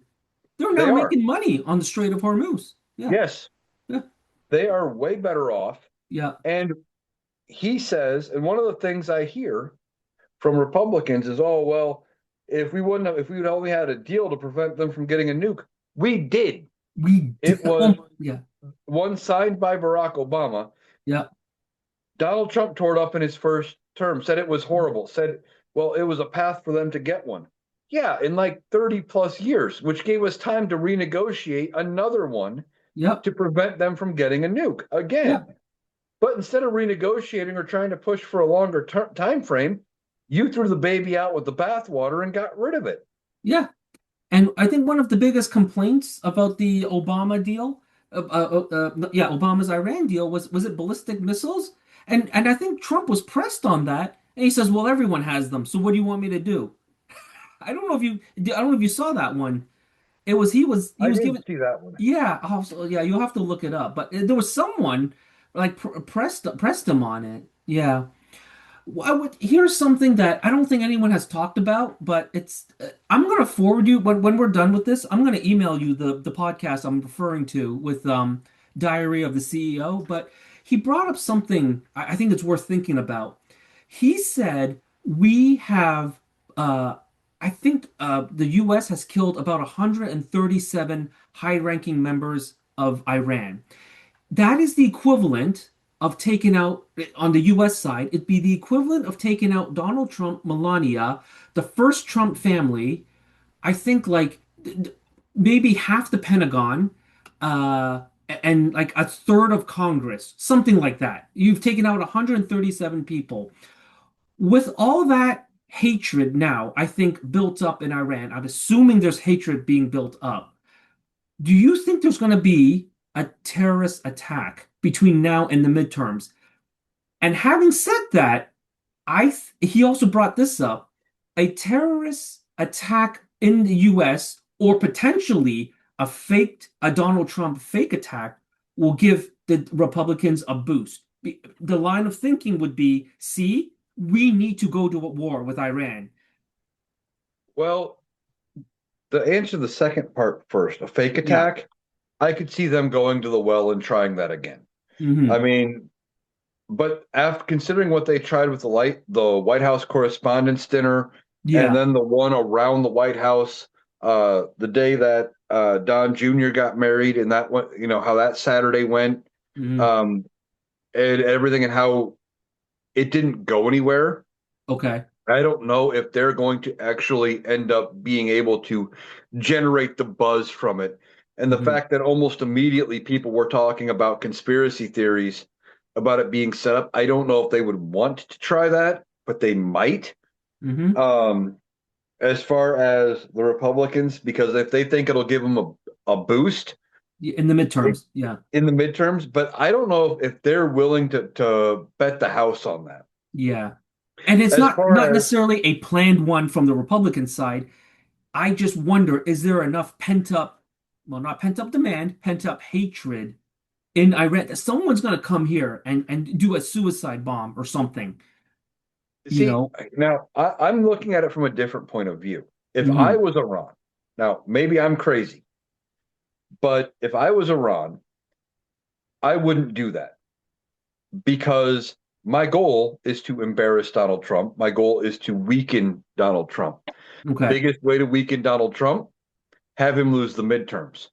They're now they are. making money on the Strait of Hormuz. Yeah. Yes, Yeah. they are way better off. Yeah. And he says, and one of the things I hear from Republicans is, oh, well, if we would only had a deal to prevent them from getting a nuke, we did. We It did. was Oh, yeah. one signed by Barack Obama. Yeah. Donald Trump tore it up in his first term, said it was horrible, said, well, it was a path for them to get one. Yeah, in like 30 plus years, which gave us time to renegotiate another one Yep. to prevent them from getting a nuke Yeah. again. But instead of renegotiating or trying to push for a longer time frame, you threw the baby out with the bathwater and got rid of it. Yeah. And I think one of the biggest complaints about the Obama deal, yeah, Obama's Iran deal was it ballistic missiles? And I think Trump was pressed on that, and he says, "Well, everyone has them, so what do you want me to do?" I don't know if you saw that one. It was he I was didn't given see that one. yeah, yeah, you'll have to look it up. But there was someone like pressed him on it. Yeah. Here's something that I don't think anyone has talked about, but I'm gonna forward you when we're done with this. I'm gonna email you the podcast I'm referring to with Diary of the CEO. But he brought up something I think it's worth thinking about. He said we have I think the U.S. has killed about 137 high-ranking members of Iran. That is the equivalent of taking out, on the US side, it'd be the equivalent of taking out Donald Trump, Melania, the first Trump family, I think like maybe half the Pentagon, and like a third of Congress, something like that. You've taken out 137 people. With all that hatred now, I think, built up in Iran, I'm assuming there's hatred being built up. Do you think there's going to be a terrorist attack between now and the midterms? And having said that, he also brought this up, a terrorist attack in the US or potentially a Donald Trump fake attack will give the Republicans a boost. The line of thinking would be, see, we need to go to a war with Iran. Well, to answer the second part first, a fake Yeah. attack, I could see them going to the well and trying that again. I Hmm. mean, but after considering what they tried with the White House Correspondents' Dinner, and Yeah. then the one around the White House, the day that Don Jr. got married, and that went, how that Saturday went, Hmm. um, and everything, and how it didn't go anywhere. Okay. I don't know if they're going to actually end up being able to generate the buzz from it. And the Hmm. fact that almost immediately people were talking about conspiracy theories about it being set up, I don't know if they would want to try that, but they might. Hmm. Um, as far as the Republicans, because if they think it'll give them a boost In the midterms. Yeah. in the midterms, but I don't know if they're willing to bet the house on that. Yeah. And it's As not far as necessarily a planned one from the Republican side. I just wonder, is there enough pent up, well, not pent up demand, pent up hatred in Iran that someone's going to come here and do a suicide bomb or something, you See, know? now I'm looking at it from a different point of view. If I Hmm. was Iran, now maybe I'm crazy, but if I was Iran, I wouldn't do that because my goal is to embarrass Donald Trump. My goal is to weaken Donald Trump. Okay. Biggest way to weaken Donald Trump, have him lose the midterms.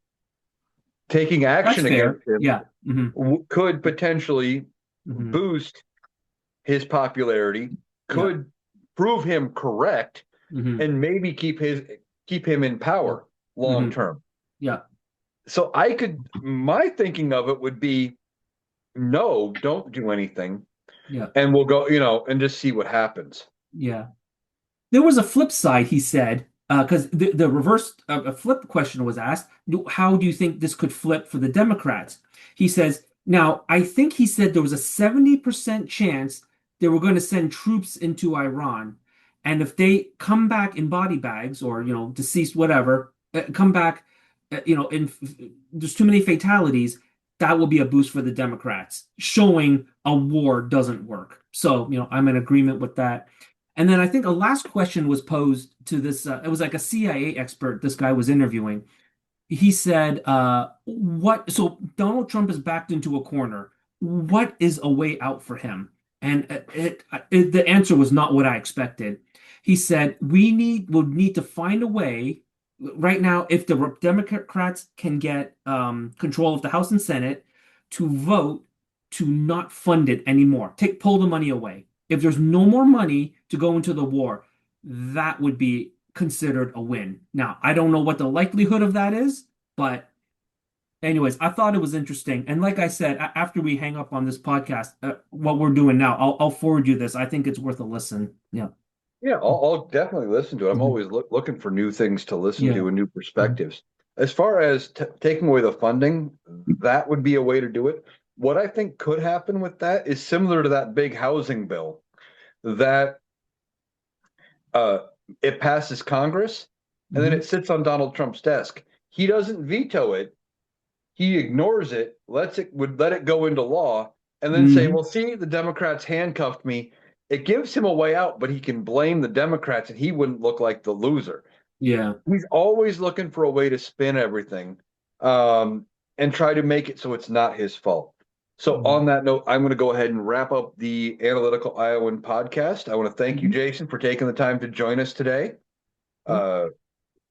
Taking That's action fair. against him Yeah. Hmm. could potentially Hmm. boost his popularity, Yeah. could prove him correct, Hmm. and maybe keep him in Yeah. power long Hmm. term. Yeah. So my thinking of it would be no, don't do anything, Yeah. and we'll go, and just see what happens. Yeah. There was a flip side, he said, because the reverse a flip question was asked, how do you think this could flip for the Democrats? He says, now, I think he said there was a 70% chance they were going to send troops into Iran. And if they come back in body bags or, deceased, whatever, come back, there's too many fatalities, that will be a boost for the Democrats, showing a war doesn't work. So, I'm in agreement with that. And then I think a last question was posed to this. It was like a CIA expert this guy was interviewing. He said, "What? So Donald Trump is backed into a corner. What is a way out for him?" And the answer was not what I expected. He said, would need to find a way right now if the Democrats can get control of the House and Senate to vote to not fund it anymore. Pull the money away. If there's no more money to go into the war, that would be considered a win. Now, I don't know what the likelihood of that is, but anyways, I thought it was interesting. And like I said, after we hang up on this podcast, what we're doing now, I'll forward you this. I think it's worth a listen. Yeah. Yeah, I'll definitely listen to it. I'm Mhm. always looking for new things to listen Yeah. to and new Mhm. perspectives. As far as taking away the funding, that would be a way to do it. What I think could happen with that is similar to that big housing bill that it passes Congress, and then Hmm. it sits on Donald Trump's desk. He doesn't veto it. He ignores it, would let it go into law, and then say, Hmm. "Well, see, the Democrats handcuffed me." It gives him a way out, but he can blame the Democrats, and he wouldn't look like the loser. Yeah. He's always looking for a way to spin everything, um, and try to make it so it's not his fault. So, Hmm. on that note, I'm going to go ahead and wrap up the Analytical Iowan podcast. I want to thank you, Hmm. Jason, for taking the time to join us today. Yeah. Uh,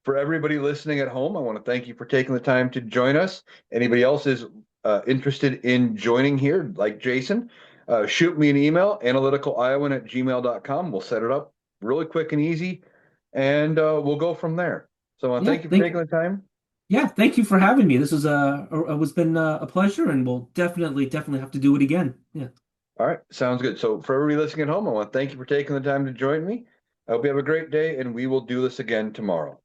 for everybody listening at home, I want to thank you for taking the time to join us. Anybody else is interested in joining here, like Jason, shoot me an email, analyticaliowan@gmail.com. We'll set it up really quick and easy, and we'll go from there. So I want to Yeah. thank you for taking the time. Yeah. Thank you for having me. This was was been a pleasure, and we'll definitely have to do it again. Yeah. All right, sounds good. So for everybody listening at home, I want to thank you for taking the time to join me. I hope you have a great day, and we will do this again tomorrow.